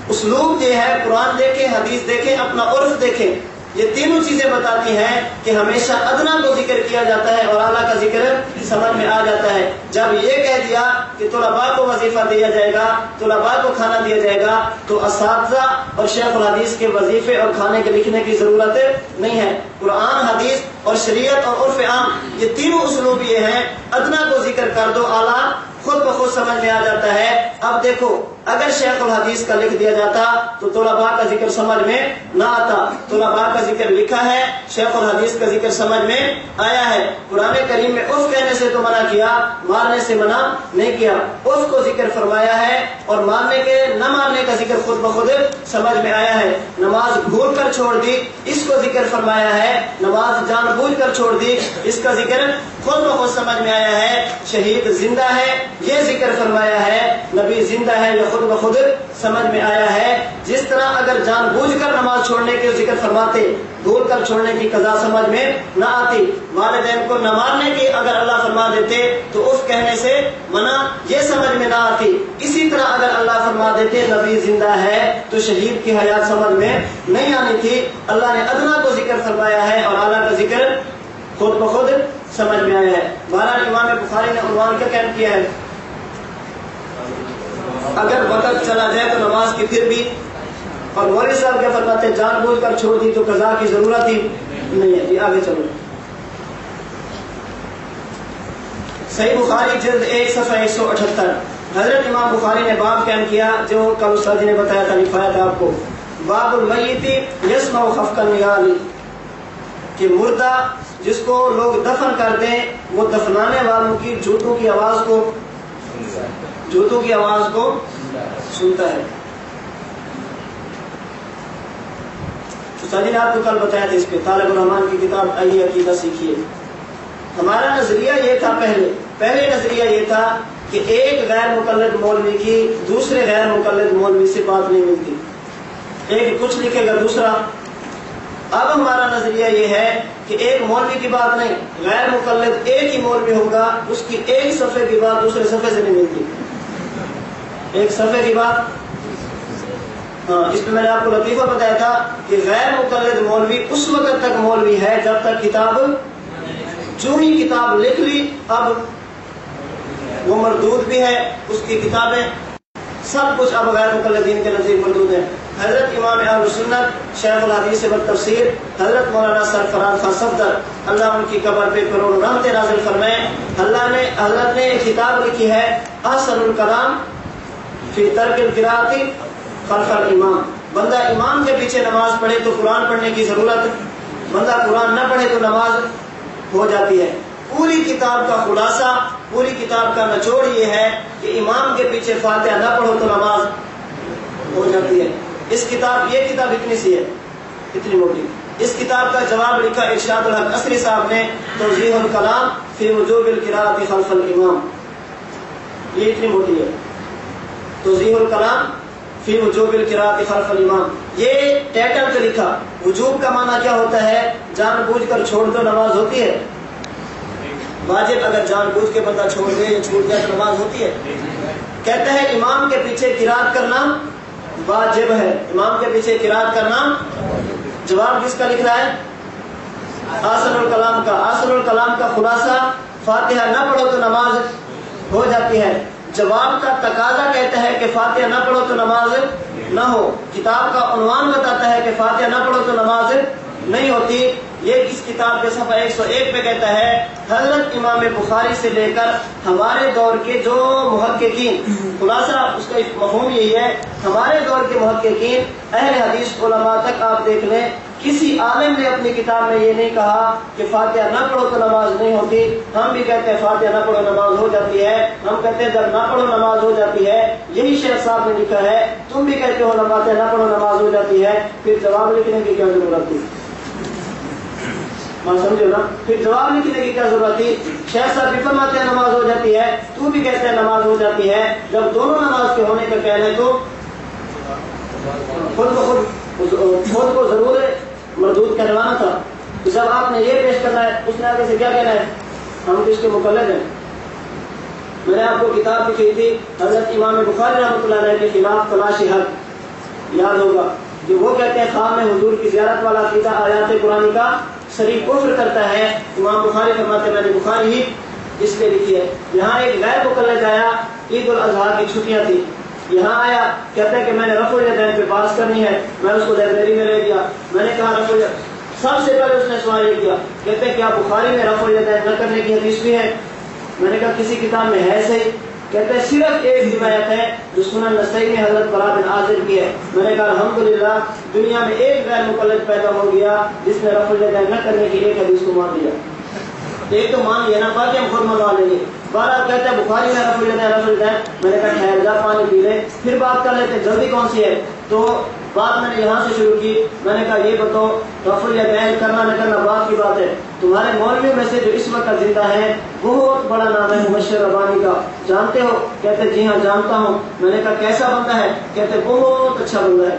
اسلوب یہ ہے، قرآن دیکھیں، حدیث دیکھیں، اپنا عرف دیکھیں، یہ تینوں چیزیں بتاتی ہیں کہ ہمیشہ ادنا کو ذکر کیا جاتا ہے اور اعلیٰ کا ذکر سمجھ میں آ جاتا ہے. جب یہ کہہ دیا کہ طلباء کو وظیفہ دیا جائے گا، طلباء کو کھانا دیا جائے گا، تو اساتذہ اور شیخ الحدیث کے وظیفے اور کھانے کے لکھنے کی ضرورت نہیں ہے. قرآن، حدیث اور شریعت اور عرف عام، یہ تینوں اسلوب یہ ہیں، ادنا کو ذکر کر دو، اعلیٰ خود بخود سمجھ میں آ جاتا ہے. اب دیکھو اگر شیخ الحدیث کا لکھ دیا جاتا تو طلباء کا ذکر سمجھ میں نہ آتا. طلباء کا ذکر لکھا ہے، شیخ الحدیث کا ذکر سمجھ میں آیا ہے. قرآن کریم میں اف کہنے سے تو منع کیا، مارنے سے منع نہیں کیا. اف کو ذکر فرمایا ہے اور مارنے کے نہ مارنے کا ذکر خود بخود سمجھ میں آیا ہے. نماز بھول کر چھوڑ دی، اس کو ذکر فرمایا ہے. نماز جان بوجھ کر چھوڑ دی، اس کا ذکر خود بخود سمجھ میں آیا ہے. شہید زندہ ہے، یہ ذکر فرمایا ہے. نبی زندہ ہے، یہ خود بخود سمجھ میں آیا ہے. جس طرح اگر جان بوجھ کر نماز چھوڑنے کے ذکر فرماتے، بھول کر چھوڑنے کی قضا سمجھ میں نہ آتی. والدین کو نہ مارنے کی اگر اللہ فرما دیتے تو اف کہنے سے منع یہ سمجھ میں نہ آتی. اسی طرح اگر اللہ فرما دیتے نبی زندہ ہے تو شہید کی حیات سمجھ میں نہیں آنی تھی. اللہ نے ادنا کو ذکر فرمایا ہے اور اعلیٰ کا ذکر خود بخود سمجھ میں آیا ہے. بہرحال امام بخاری نے عنوان کیا قائم کیا ہے؟ اگر وقت چلا جائے تو نماز کی پھر بھی، اور مولوی صاحب کیا فرماتے ہیں؟ جان بوجھ کر چھوڑ دی تو قضا کی ضرورت ہی نہیں ہے. جی آگے چلو. صحیح بخاری جلد 1 صفحہ 178. حضرت امام بخاری نے باب قائم کیا جو کل استاد جی نے بتایا تھا، لکھوایا تھا آپ کو. باب المیت یسمع خفق النعال، کہ مردہ جس کو لوگ دفن کر دیں وہ دفنانے والوں کی جوتوں کی آواز کو سنتا ہے. استاد نے آپ کو کل بتایا تھا اس پہ، طالب الرحمان کی کتاب آئیے عقیدہ سیکھیے. ہمارا نظریہ یہ تھا، پہلے نظریہ یہ تھا کہ ایک غیر مقلد مولوی کی دوسرے غیر مقلد مولوی سے بات نہیں ملتی، ایک کچھ لکھے گا دوسرا. اب ہمارا نظریہ یہ ہے کہ ایک مولوی کی بات نہیں، غیر مقلد ایک ہی مولوی ہوگا، اس کی ایک صفحے کی بات دوسرے صفحے سے نہیں ملتی. ایک صفحے کی بات اس میں نے آپ کو لطیفہ بتایا تھا کہ غیر مقلد مولوی اس وقت تک مولوی ہے جب تک کتاب، جو ہی کتاب لکھ لی اب وہ مردود بھی ہے، اس کی کتابیں سب کچھ اب غیر مقلدین کے نزدیک مردود ہیں۔ حضرت امام اہل سنت شیخ الحدیث والتفسیر حضرت مولانا سرفراز خان صفدر، اللہ ان کی قبر پہ کروڑوں رحمتیں نازل فرمائے، حضرت نے ایک کتاب لکھی ہے احسن الکلام فی ترک القراءۃ خلف الامام۔ بندہ امام کے پیچھے نماز پڑھے تو قرآن پڑھنے کی ضرورت، بندہ قرآن نہ پڑھے تو نماز ہو جاتی ہے۔ پوری کتاب کا خلاصہ، پوری کتاب کا نچوڑ یہ ہے کہ امام کے پیچھے فاتحہ نہ پڑھو تو نماز ہو جاتی ہے۔ یہ کتاب اتنی سی ہے، اتنی موٹی۔ اس کتاب کا جواب لکھا ارشاد الحق عصری صاحب نے توضیح الکلام فی وجوب القراءۃ خلف الامام، یہ اتنی موٹی ہے، توضیح الکلام فی وجوب القراءۃ خلف الامام۔ یہ ٹائٹل پہ لکھا۔ وجوب کا معنی کیا ہوتا ہے؟ جان بوجھ کر چھوڑ دو نماز ہوتی ہے؟ واجب اگر جان بوجھ کے بندہ چھوڑ دے یا چھوٹ جائے تو نماز ہوتی ہے؟ کہتے ہیں امام کے پیچھے قرات کرنا واجب ہے، امام کے پیچھے قرات کرنا۔ جواب کس کا لکھ رہا ہے؟ احسن الکلام کا۔ احسن الکلام کا خلاصہ فاتحہ نہ پڑھو تو نماز ہو جاتی ہے۔ جواب کا تقاضا کہتا ہے کہ فاتحہ نہ پڑھو تو نماز نہ ہو۔ کتاب کا عنوان بتاتا ہے کہ فاتحہ نہ پڑھو تو نماز نہیں ہوتی۔ یہ اس کتاب کے صفحہ 101 پہ کہتا ہے حضرت امام بخاری سے لے کر ہمارے دور کے جو محققین، خلاصہ اس کا مفہوم یہی ہے، ہمارے دور کے محققین اہل حدیث علماء تک آپ دیکھ لیں، کسی عالم نے اپنی کتاب میں یہ نہیں کہا کہ فاتحہ نہ پڑھو تو نماز نہیں ہوتی۔ ہم بھی کہتے ہیں فاتحہ نہ پڑھو نماز ہو جاتی ہے، ہم کہتے ہیں جب نہ پڑھو نماز ہو جاتی ہے۔ یہی شیخ صاحب نے لکھا ہے، تم بھی کہتے ہو فاتحہ نہ پڑھو نماز ہو جاتی ہے، پھر جواب لکھنے کی کیا ضرورت تھی؟ سمجھو نا، پھر جواب لکھنے کی کیا ضرورت تھی؟ شیخ صاحب بھی فرماتے ہیں نماز ہو جاتی ہے، تو بھی کہتے ہیں نماز ہو جاتی ہے۔ جب دونوں نماز کے ہونے کا کہنا ہے تو خود کو ضرور مردود کروانا تھا۔ تو جب آپ نے یہ پیش کرنا ہے، اس نے آگے سے کیا کہنا ہے؟ ہم اس کے مقلد ہیں۔ میں نے آپ کو کتاب لکھی تھی حضرت امام بخاری رحمۃ اللہ علیہ کے خلاف تلاش حق، یاد ہوگا، جو وہ کہتے ہیں خام میں حضور کی زیارت والا عقیدہ آیات قرآن کا صریح کفر کرتا ہے۔ امام بخاری فرماتے ہیں، میں نے بخاری ہی اس لیے لکھی ہے۔ یہاں ایک غیر مقلد آیا، عید الاضحیٰ کی چھٹیاں تھی، یہاں آیا، کہتا ہے کہ میں نے رفع الیدین پہ پاس کرنی ہے، میں اس کو لائبریری میں لے گیا، میں نے کہا رفع الیدین، سب سے پہلے اس نے سوال یہ کیا، کہتے ہیں کیا بخاری میں رفع الیدین نہ کرنے کی حدیث بھی ہے؟ میں نے کہا کسی کتاب میں ہے صحیح؟ کہتے ہیں صرف ایک روایت ہے جو سنن نسائی میں حضرت برا بن عازب کی ہے۔ میں نے کہا الحمدللہ دنیا میں ایک غیر مقلد پیدا ہو گیا جس نے رفع الیدین نہ کرنے کی ایک حدیث کو مان لیا۔ ایک تو مان لیا نا، باقی ہم خود منوا لیں گے۔ بہرحال کہتے ہیں بخاری میں رفع الیدین، میں نے کہا ٹھہر جا، پانی پی لے، پھر بات کر لیتے، جلدی کون سی ہے؟ تو بات میں نے یہاں سے شروع کی، میں نے کہا یہ بتاؤ رفع الیدین کرنا نہ کرنا بات کی بات ہے، تمہارے مولویوں میں سے جو اس وقت زندہ ہے بہت بڑا نام ہے مبشر ربانی کا، جانتے ہو؟ کہتے جی ہاں جانتا ہوں۔ میں نے کہا کیسا بندہ ہے؟ کہتے بہت اچھا بندہ ہے،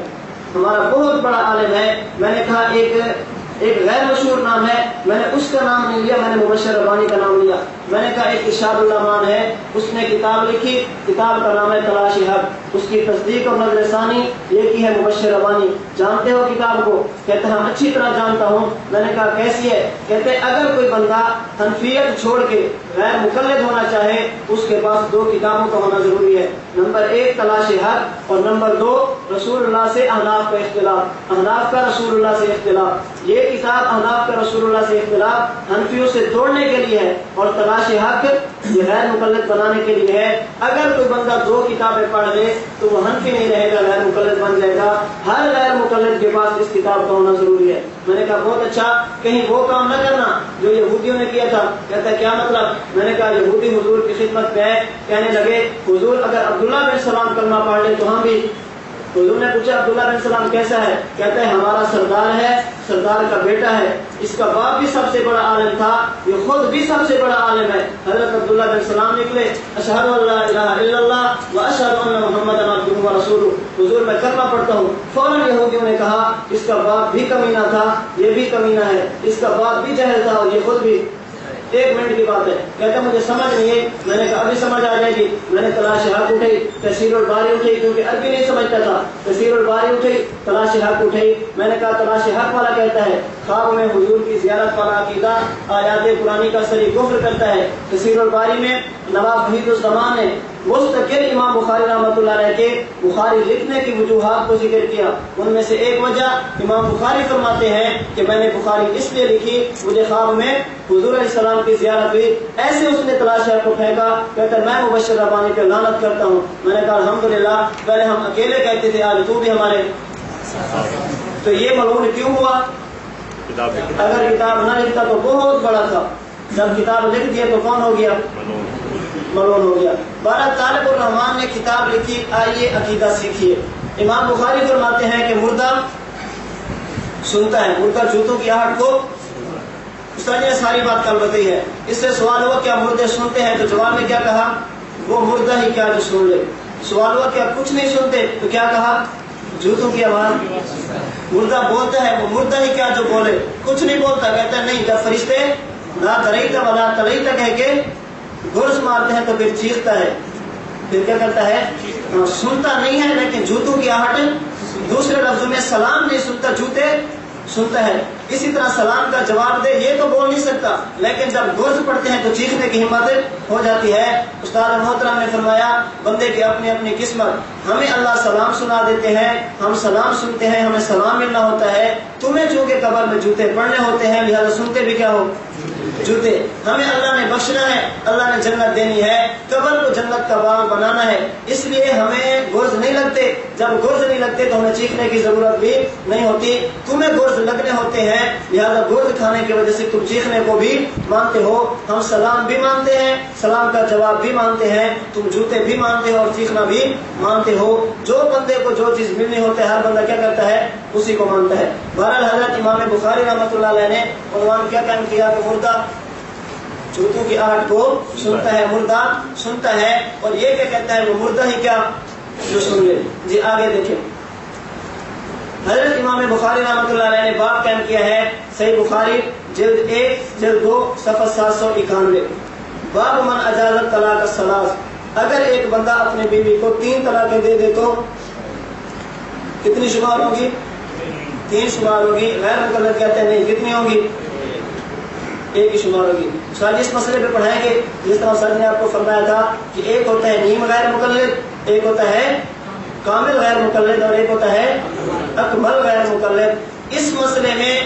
ہمارا بہت بڑا عالم ہے۔ میں نے کہا ایک غیر مشہور نام ہے، میں نے اس کا نام نہیں لیا، میں نے مبشر ربانی کا نام لیا۔ میں نے کہا ایک ارشاد اللہ مان ہے، اس نے کتاب لکھی، کتاب کا نام ہے تلاش حق، اس کی تصدیق اور نظر ثانی یہ کی ہے مبشر ربانی، جانتے ہو کتاب کو؟ کہتے ہیں اچھی طرح جانتا ہوں۔ میں نے کہا کیسی ہے؟ کہتے اگر کوئی بندہ حنفیت چھوڑ کے غیر مقلد ہونا چاہے اس کے پاس دو کتابوں کا ہونا ضروری ہے، نمبر 1 تلاش حق اور نمبر 2 رسول اللہ سے احناف کا اختلاف، احناف کا رسول اللہ سے اختلاف۔ یہ کتاب احناف کا رسول اللہ سے اختلاف حنفیوں سے توڑنے کے لیے ہے اور تلاش حق یہ غیر مقلد بنانے کے لیے ہے۔ اگر کوئی بندہ 2 کتابیں پڑھ لے تو وہ حنفی نہیں رہے گا، غیر مقلد بن جائے گا۔ ہر غیر مقلد کے پاس اس کتاب کا ہونا ضروری ہے۔ میں نے کہا بہت اچھا، کہیں وہ کام نہ کرنا جو یہودیوں نے کیا تھا۔ کہتا ہے کیا مطلب؟ میں نے کہا یہودی حضور کی خدمت پہ ہے، کہنے لگے حضور اگر عبداللہ بن سلام کلمہ پڑھ لے تو ہم بھی۔ حضور نے پوچھا عبداللہ بن سلام کیسا ہے؟ کہتا ہے ہمارا سردار ہے، سردار کا بیٹا ہے، اس کا باپ بھی سب سے بڑا عالم تھا، یہ خود بھی سب سے بڑا عالم ہے۔ حضرت عبداللہ بن سلام نکلے، اشہد ان لا الہ الا اللہ و اشہد ان محمدا عبدہ و رسولہ، حضور میں کلمہ پڑھتا ہوں۔ فوراً یہودیوں نے کہا اس کا باپ بھی کمینہ تھا، یہ بھی کمینہ ہے، اس کا باپ بھی جاہل تھا اور یہ خود بھی 1 منٹ کی بات ہے. کہتا مجھے سمجھ نہیں ہے. میں نے کہا ابھی سمجھ آ جائے گی. میں نے تلاش حق اٹھائی, تفسیر الباری اٹھائی, کیونکہ عربی نہیں سمجھتا تھا. تفسیر الباری اٹھائی, تلاش حق اٹھائی. میں نے کہا تلاش حق والا کہتا ہے خواب میں حضور کی زیارت والا عقیدہ آیات قرآنی کا سری کفر کرتا ہے. تفسیر الباری میں نواب وحید الزمان نے مستقل امام بخاری رحمۃ اللہ علیہ کے بخاری لکھنے کی وجوہات کو ذکر کیا. ان میں سے ایک وجہ امام بخاری فرماتے ہیں کہ میں نے بخاری اس لیے لکھی, مجھے خواب میں حضور علیہ السلام کی زیارت ہوئی. ایسے اس نے تلاش کو پھینکا. کہتا میں مبشر ربانی پہ لعنت کرتا ہوں. میں نے کہا الحمدللہ, پہلے ہم اکیلے کہتے تھے, آج تو بھی ہمارے. تو یہ ملعون کیوں ہوا؟ اگر کتاب نہ لکھتا تو بہت بڑا تھا. جب کتاب لکھ دیا تو کون ہو گیا؟ ملعون ہو گیا. 12 طالب الرحمان نے کتاب لکھی, آئیے عقیدہ سیکھیے. امام بخاری فرماتے ہیں کہ مردہ سنتا ہے, مردہ جوتوں کی آہٹ کو. استاد نے ساری بات کل بتائی ہے. اس سے سوال ہوا کیا مردے سنتے ہیں؟ تو جواب میں کیا کہا؟ وہ مردہ ہی کیا جو سن لے. سوال ہوا کیا کچھ نہیں سنتے؟ تو کیا کہا؟ جوتوں کی آواز. مردہ بولتا ہے, وہ مردہ ہی کیا جو بولے, کچھ نہیں بولتا. کہتا ہے نہیں, جب فرشتے نہ تریتا ولا تلیتا کہہ کے گرز مارتے ہیں تو پھر چیختا ہے. پھر کیا کرتا ہے؟ سنتا نہیں ہے, لیکن جوتوں کی آہٹ. دوسرے لفظوں میں سلام نہیں سنتا, جوتے سنتا ہے. اسی طرح سلام کا جواب دے یہ تو بول نہیں سکتا, لیکن جب گرز پڑتے ہیں تو چیخنے کی ہمت ہو جاتی ہے. استاد محترم نے فرمایا بندے کی اپنی اپنی قسمت. ہمیں اللہ سلام سنا دیتے ہیں, ہم سلام سنتے ہیں, ہمیں سلام ملنا ہوتا ہے. تمہیں چونکہ قبر میں جوتے پڑنے ہوتے ہیں, لہذا سنتے بھی کیا ہو؟ جوتے. ہمیں اللہ نے بخشنا ہے, اللہ نے جنت دینی ہے, قبر کو جنت کا باغ بنانا ہے, اس لیے ہمیں گرز نہیں لگتے. جب گرز نہیں لگتے تو ہمیں چیخنے کی ضرورت بھی نہیں ہوتی. تمہیں گرز لگنے ہوتے ہیں, لہذا گرز کھانے کی وجہ سے تم چیخنے کو بھی مانتے ہو. ہم سلام بھی مانتے ہیں, سلام کا جواب بھی مانتے ہیں, تم جوتے بھی مانتے ہو اور چیخنا بھی مانتے ہو. جو بندے کو جو چیز ملنی ہوتا ہے ہر بندہ کیا کرتا ہے؟ اسی کو مانتا ہے. بہرحال حضرت امام بخاری رحمۃ اللہ علیہ نے عنوان کیا قائم کیا کہ مردہ جوتوں کی آہٹ کو سنتا ہے, مردہ سنتا ہے. اور یہ کیا کہتا ہے؟ وہ مردہ ہی کیا جو سن لے. جی آگے دیکھیں. حضرت امام بخاری رحمۃ اللہ علیہ نے باب قائم کیا ہے, صحیح بخاری جلد 1 جلد 2 صفحہ 791. باب من اجاز الطلاق الثلاث. اگر ایک بندہ اپنی بیوی کو 3 طلاقیں دے دے تو کتنی شمار ہوگی؟ 3 شمار ہوگی. غیر مقلد کہتے ہیں نہیں, کتنی ہوگی؟ 1 کی شمار ہوگی. سر اس مسئلے پہ پڑھائیں گے جس طرح سر نے آپ کو فرمایا تھا کہ ایک ہوتا ہے نیم غیر مقلد, ایک ہوتا ہے کامل غیر مقلد, اور ایک ہوتا ہے اکمل غیر مقلد. اس مسئلے میں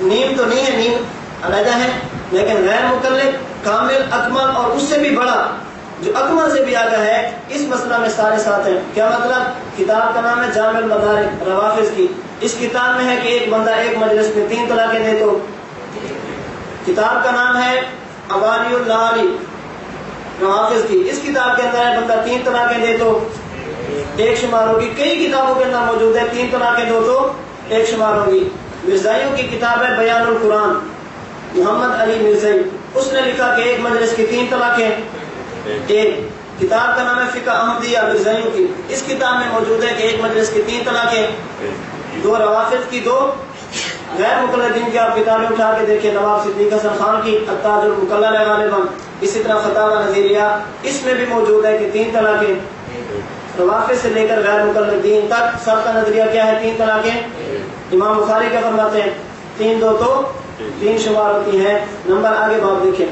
نیم تو نہیں ہے, نیم علیحدہ ہے, لیکن غیر مقلد, کامل, اکمل اور اس سے بھی بڑا جو اکمل سے بھی آگا ہے, اس مسئلہ میں سارے ساتھ ہیں. کیا مطلب؟ کتاب کا نام ہے جامع المدارک روافظ کی. اس کتاب میں ہے کہ ایک بندہ ایک مجلس میں 3 طلاقیں دے تو. کتاب کا نام ہے اوانی اللہ روافظ کی. اس کتاب کے اندر ہے بندہ 3 طلاقیں دے تو 1 شمار ہوگی. کئی کتابوں کے اندر موجود ہے 3 طلاقیں دو تو 1 شمار ہوگی. مرزائیوں کی کتاب ہے بیان القرآن, محمد علی مرزائی. اس نے لکھا کہ ایک مجلس کی 3 طلاقیں. ایک کتاب کا نام ہے فقہ احمدیہ مرزائیوں کی. اس کتاب میں موجود ہے کہ ایک مجلس کی 3 طلاقیں. 2 روافظ کی, 2 غیر مقلدین کی. آپ کتابیں اٹھا کے دیکھیں, نواب صدیق حسن خان کی التاج المقلل ہے غالباً, اسی طرح فتاوی نظیریہ, اس میں بھی موجود ہے کہ 3 طلاقیں. روافظ سے لے کر غیر مقلدین تک سب کا نظریہ کیا ہے؟ 3 طلاقیں. امام بخاری کیا فرماتے ہیں؟ 3 دو تو 3 شمار ہوتی ہیں. نمبر آگے باب دیکھیں,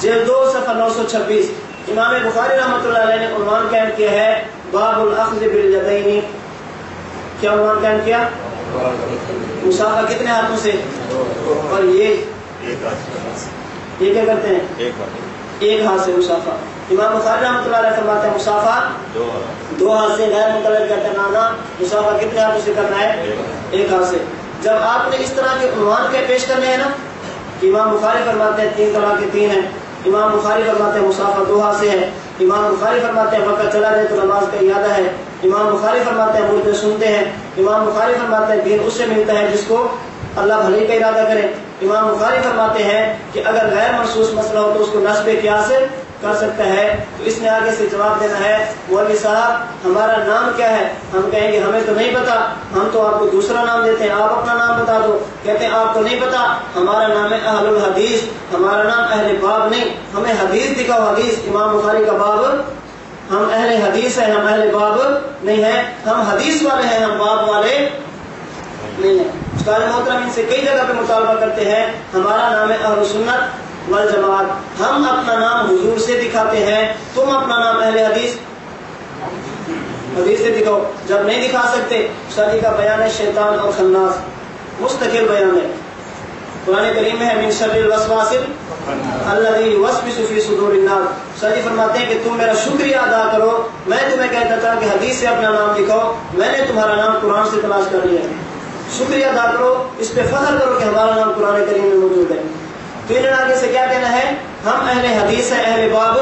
جلد 2 صفحہ 926. امام بخاری رحمۃ اللہ علیہ نے عنوان قائم کیا ہے باب الاخذ بالیدین. کیا عنوان قائم کیا؟ مسافہ کتنے ہاتھوں سے؟ اور یہ کیا کرتے ہیں؟ ایک ہاتھ سے مسافہ. امام بخاری رحمۃ اللہ علیہ فرماتے ہیں مسافہ 2 ہاتھ سے. غیر مقلد کا ٹنانا مسافہ کتنے ہاتھوں سے کرنا ہے؟ 1 ہاتھ سے. جب آپ نے اس طرح کے عنوان کے پیش کرنے ہیں نا, کہ امام بخاری فرماتے ہیں 3 طرح کے 3 ہیں, امام بخاری فرماتے ہیں مسافہ 2 ہاتھ سے ہے, امام بخاری فرماتے ہیں وقت چلا جائے تو نماز کا اعادہ ہے, امام بخاری فرماتے ہیں مردے سنتے ہیں, امام بخاری فرماتے ہیں دین اس سے ملتا ہے جس کو اللہ بھلائی کا ارادہ کرے, امام بخاری فرماتے ہیں کہ اگر غیر محسوس مسئلہ ہو تو اس کو نسب قیاس کر سکتا ہے. تو اس نے آگے سے جواب دینا ہے مولوی صاحب ہمارا نام کیا ہے؟ ہم کہیں گے ہمیں تو نہیں پتا, ہم تو آپ کو دوسرا نام دیتے ہیں, آپ اپنا نام بتا دو. کہتے ہیں آپ کو نہیں پتا, ہمارا نام ہے اہل الحدیث, ہمارا نام اہل باب نہیں, ہمیں حدیث دکھاؤ. حدیث امام بخاری کا باب, ہم اہل حدیث ہیں, ہم اہل باب نہیں ہیں, ہم حدیث والے ہیں, ہم باب والے نہیں ہیں. استاد محترم ان سے کئی جگہ پہ مطالبہ کرتے ہیں ہمارا نام ہے اہل سنت والجماعت, ہم اپنا نام حضور سے دکھاتے ہیں, تم اپنا نام اہل حدیث سے دکھاؤ. جب نہیں دکھا سکتے, استاد کا بیان ہے شیطان اور خناس, مستقل بیان ہے. قرآن کریم میں ہے من شر الوسواس الذی یوسوس فی صدور الناس. سر فرماتے ہیں کہ تم میرا شکریہ ادا کرو, میں تمہیں کہتا تھا کہ حدیث سے اپنا نام دکھاؤ, میں نے تمہارا نام قرآن سے تلاش کر لیا. شکریہ ادا کرو, اس پہ فخر کرو کہ ہمارا نام قرآن کریم میں موجود ہے. تو انہوں نے آگے سے کیا کہنا ہے, ہم اہل حدیث ہیں, اہل باب,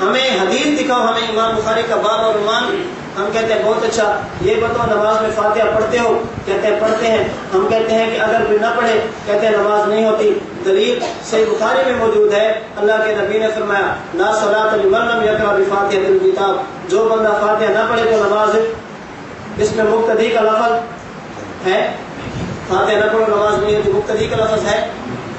ہمیں حدیث دکھاؤ, ہمیں امام بخاری کا باب اور عنوان. ہم کہتے ہیں بہت اچھا, یہ بتاؤ نماز میں فاتحہ پڑھتے ہو؟ کہتے ہیں پڑھتے ہیں. ہم کہتے ہیں کہ اگر کوئی نہ پڑھے, کہتے ہیں نماز نہیں ہوتی. دلیل صحیح بخاری میں موجود ہے, اللہ کے نبی نے فرمایا لا صلاۃ لمن لم یقرأ بفاتحۃ الکتاب, جو بندہ فاتحہ نہ پڑھے تو نماز, اس میں مقتدی کا لفظ ہے, فاتحہ نہ پڑھو نماز نہیں ہے, تو مقتدی کا لفظ ہے.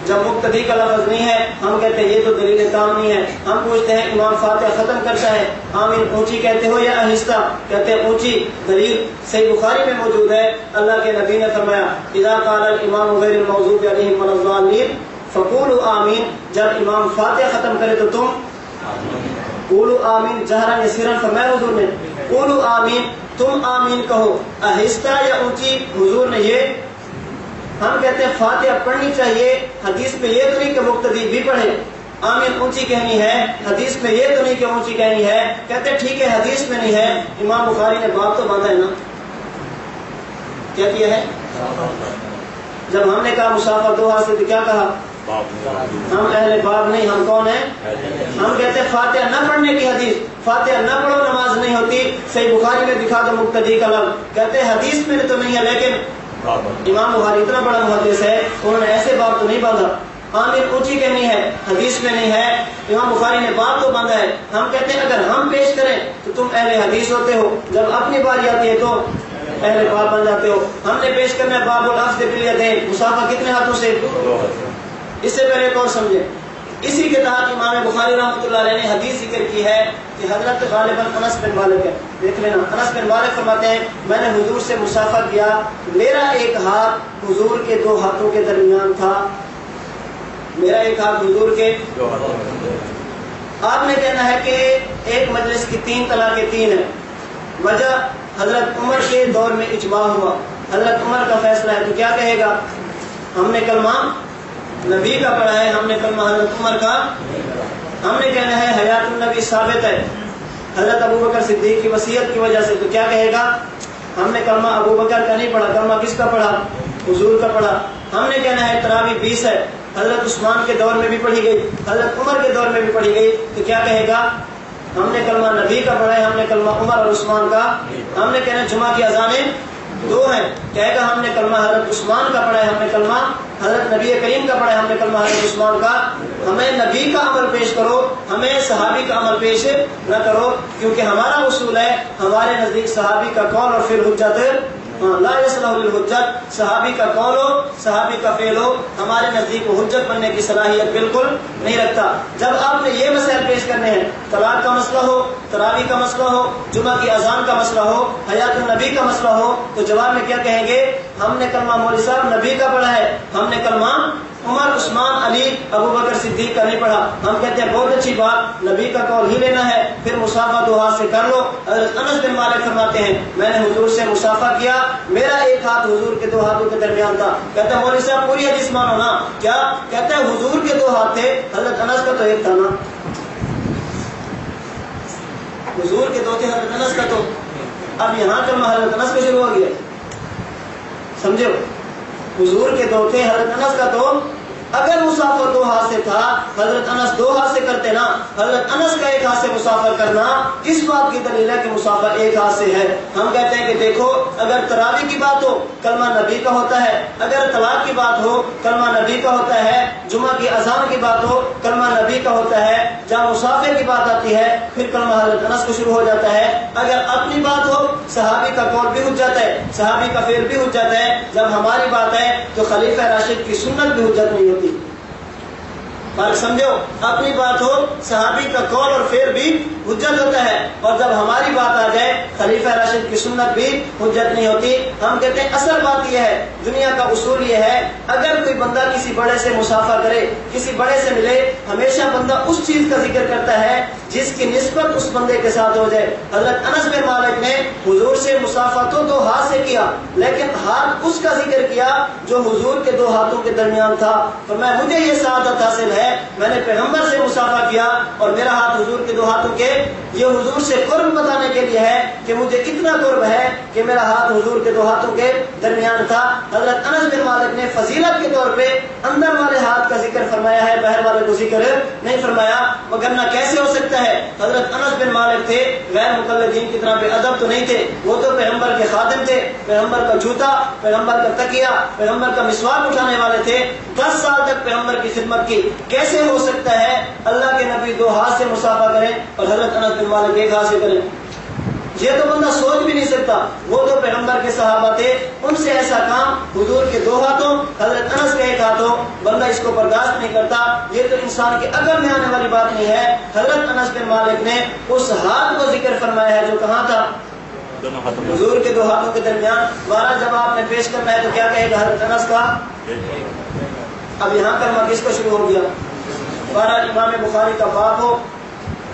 جب مقتدی کا لفظ نہیں ہے, ہم کہتے ہیں یہ تو دلیل کام نہیں ہے. ہم پوچھتے ہیں امام فاتحہ ختم کرتا ہے, آمین اونچی کہتے ہو یا آہستہ؟ کہتے ہیں اونچی. دلیل صحیح بخاری میں موجود ہے, اللہ کے نبی نے فرمایا اذا قال الامام غیر المغضوب علیہم ولا الضالین فقولوا آمین, جب امام فاتحہ ختم کرے تو تم قولوا آمین جہرا سرا. فرمایا حضور نے قولوا آمین, تم آمین کہو آہستہ یا اونچی. حضور نے یہ, ہم کہتے ہیں فاتحہ پڑھنی چاہیے, حدیث میں یہ تو نہیں کہ مقتدی بھی پڑھے, آمین اونچی کہنی ہے, حدیث میں یہ تو نہیں کہ اونچی کہنی ہے. کہتے ہیں ٹھیک ہے حدیث میں نہیں ہے, امام بخاری نے باب تو باندھا ہے نا, کیا کیا ہے؟ جب ہم نے کہا مسافہ دو ہاتھ سے تو کیا کہا؟ ہم اہل باب نہیں, ہم کون ہیں؟ ہم کہتے ہیں فاتحہ نہ پڑھنے کی حدیث, فاتحہ نہ پڑھو نماز نہیں ہوتی. صحیح بخاری میں دکھا دو مقتدی کا لفظ, کہتے ہیں حدیث میں تو نہیں ہے, لیکن امام بخاری اتنا بڑا محدث ہے, انہوں نے ایسے باب تو نہیں باندھا. آمین اونچی کہنی ہے, حدیث میں نہیں ہے, امام بخاری نے باب تو باندھا ہے. ہم کہتے ہیں اگر ہم پیش کریں تو تم اہل حدیث ہوتے ہو, جب اپنی باری آتی ہے تو اہل باب بن جاتے ہو. ہم نے پیش کرنا ہے باب الاخذ بالیدین, مسافہ کتنے ہاتھوں سے؟ اس سے پہلے ایک اور سمجھے, اسی کے تحت امام بخاری رحمۃ اللہ علیہ نے حدیث ذکر کی ہے کہ حضرت غالباً انس بن مالک ہے, دیکھ لینا. انس بن مالک فرماتے ہیں میں نے حضور سے مسافہ کیا, میرا ایک ہاتھ حضور کے دو ہاتھوں کے درمیان تھا, میرا ایک ہاتھ حضور کے. آپ نے کہنا ہے کہ ایک مجلس کی 3 طلاقیں 3 ہیں. وجہ حضرت عمر کے دور میں اجماع ہوا, حضرت عمر کا فیصلہ ہے, تو کیا کہے گا؟ ہم نے کلمہ نبی کا پڑھا ہے, ہم نے کلمہ حضرت عمر کا, ہم نے کہنا ہے حیات النبی ثابت ہے حضرت ابو بکر صدیق کی وصیت کی وجہ سے, تو کیا کہے گا؟ ہم نے کلمہ ابو بکر کا نہیں پڑھا, کلمہ کس کا پڑھا؟ حضور کا پڑھا. ہم نے کہنا ہے تراویح 20 ہے, حضرت عثمان کے دور میں بھی پڑھی گئی, حضرت عمر کے دور میں بھی پڑھی گئی, تو کیا کہے گا؟ ہم نے کلمہ نبی کا پڑھا ہے, ہم نے کلمہ عمر اور عثمان کا. ہم نے کہنا جمعہ کی اذانیں 2 ہیں, کہے گا ہم نے کلمہ حضرت عثمان کا پڑھا ہے, ہم نے کلمہ حضرت نبی کریم کا پڑھا ہے, ہم نے کلمہ حضرت عثمان کا. ہمیں نبی کا عمل پیش کرو, ہمیں صحابی کا عمل پیش نہ کرو, کیونکہ ہمارا اصول ہے ہمارے نزدیک صحابی کا قول اور فعل حجت لا یصلح للحجت, صحابی کا قول ہو صحابی کا فعل ہو ہمارے نزدیک وہ حجت بننے کی صلاحیت بالکل نہیں رکھتا. جب آپ نے یہ مسائل پیش کرنے ہیں, طلاق کا مسئلہ ہو, تراویح کا مسئلہ ہو, جمعہ کی اذان کا مسئلہ ہو, حیات النبی کا مسئلہ ہو, تو جواب میں کیا کہیں گے؟ ہم نے کلمہ مولوی صاحب نبی کا پڑھا ہے, ہم نے کلمہ عمر عثمان علی ابو بکر صدیق کا نہیں پڑھا. ہم کہتے ہیں بہت اچھی بات, نبی کا قول ہی لینا ہے, پھر مسافہ 2 ہاتھ سے کر لو. حضرت انس بن مالک فرماتے ہیں میں نے حضور سے مسافہ کیا, میرا ایک ہاتھ حضور کے 2 ہاتھوں کے درمیان تھا. کہتا ہے مولوی صاحب پوری حدیث مانو نا, کیا کہتا ہے؟ حضور کے 2 ہاتھ تھے, حضرت انس کا تو ایک تھا نا. حضور کے 2 تھے, حضرت انس کا تو. اب یہاں کلمہ حضرت انس کا شروع ہو گیا, سمجھو. حضور کے 2 تھے, حضرت انس کا تو اگر مسافر دو ہاتھ سے تھا حضرت انس دو ہاتھ سے کرتے نا، حضرت انس کا ایک ہاتھ سے مسافر کرنا اس بات کی دلیل ہے کہ مسافر ایک ہاتھ سے ہے۔ ہم کہتے ہیں کہ دیکھو اگر تراویح کی بات ہو کلمہ نبی کا ہوتا ہے، اگر طلاق کی بات ہو کلمہ نبی کا ہوتا ہے، جمعہ کی اذان کی بات ہو کلمہ نبی کا ہوتا ہے، جہاں مسافر کی بات آتی ہے پھر کلمہ حضرت انس کو شروع ہو جاتا ہے۔ اگر اپنی بات ہو صحابی کا قول بھی حجت ہے، صحابی کا فعل بھی حجت ہے، جب ہماری بات ہے تو خلیفہ راشد کی سنت بھی حجت نہیں ہوتی۔ فرق سمجھو، اپنی بات ہو صحابی کا قول اور فعل بھی حجت ہوتا ہے، اور جب ہماری بات آ جائے خلیفہ راشد کی سنت بھی حجت نہیں ہوتی۔ ہم کہتے ہیں اصل بات یہ ہے، دنیا کا اصول یہ ہے، اگر کوئی بندہ کسی بڑے سے مسافہ کرے، کسی بڑے سے ملے، ہمیشہ بندہ اس چیز کا ذکر کرتا ہے جس کی نسبت اس بندے کے ساتھ ہو جائے۔ حضرت انس بن مالک نے حضور سے مسافہ تو دو ہاتھ سے کیا، لیکن ہاتھ اس کا ذکر کیا جو حضور کے دو ہاتھوں کے درمیان تھا۔ فرمایا مجھے یہ سعادت حاصل ہے، میں نے پیغمبر سے مسافہ کیا اور میرا ہاتھ حضور کے دو ہاتھوں کے، یہ حضور سے قرب بتانے کے لیے ہے کہ مجھے کتنا قرب ہے کہ میرا ہاتھ حضور کے دو ہاتھوں کے درمیان تھا۔ حضرت انس بن مالک نے فضیلت کے طور پہ اندر والے ہاتھ کا ذکر فرمایا ہے، باہر والے کو ذکر نہیں فرمایا، وگرنہ کیسے ہو سکتا ہے؟ حضرت انس بن مالک تھے، غیر مقلدین کی طرح بے ادب تو نہیں تھے، وہ تو پیغمبر کے خادم تھے، پیغمبر کا جوتا، پیغمبر کا تکیہ، پیغمبر کا مسواک اٹھانے والے تھے، 10 سال تک پیغمبر کی خدمت کی۔ کیسے ہو سکتا ہے اللہ کے نبی دو ہاتھ سے مسافہ کریں اور حضرت انس بن مالک ایک ہاتھ سے کریں؟ یہ تو بندہ سوچ بھی نہیں سکتا۔ وہ تو پیغمبر کے صحابہ تھے، ان سے ایسا کام حضور کے دو ہاتھوں، حضرت انس کے ایک ہاتھوں، بندہ اس کو برداشت نہیں کرتا۔ یہ تو انسان کے عقل میں آنے والی بات نہیں ہے۔ حضرت انس بن مالک نے اس ہاتھ کو ذکر فرمایا ہے جو کہاں تھا؟ حضور کے دو ہاتھوں کے درمیان۔ بارہ جب آپ نے پیش کرنا ہے تو کیا کہے گا حضرت انس کا؟ اب یہاں کلمہ کس کا شروع ہو گیا؟ بارہ امام بخاری کا باب ہو،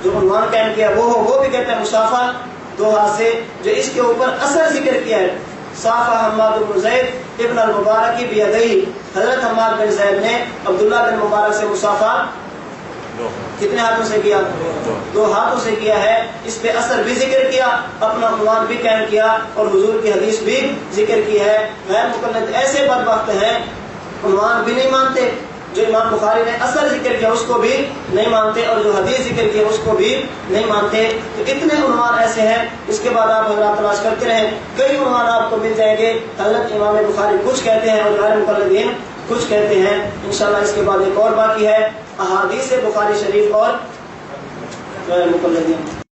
جو عنوان قائم کیا وہ ہو، وہ بھی کہتے ہیں مسافہ دو ہاتھ سے، جو اس کے اوپر اثر ذکر کیا ہے۔ صافہ حماد بن زید ابن المبارک بیدیہ، حضرت حماد بن زید نے عبداللہ بن مبارک سے مسافہ کتنے ہاتھوں سے کیا؟ دو ہاتھوں سے کیا ہے۔ اس پہ اثر بھی ذکر کیا، اپنا عنوان بھی قائم کیا اور حضور کی حدیث بھی ذکر کی ہے۔ غیر مقلد ایسے بدبخت ہیں، عنوان بھی نہیں مانتے، جو امام بخاری نے اثر ذکر کیا اس کو بھی نہیں مانتے، اور جو حدیث ذکر کیا اس کو بھی نہیں مانتے۔ تو اتنے عنوان ایسے ہیں، اس کے بعد آپ حضرات تلاش کرتے رہیں، کئی عنوان آپ کو مل جائیں گے۔ حضرت امام بخاری کچھ کہتے ہیں اور غیر مقلدین کچھ کہتے ہیں۔ انشاءاللہ اس کے بعد ایک اور باقی ہے، احادیث بخاری شریف اور غیر مقلدین۔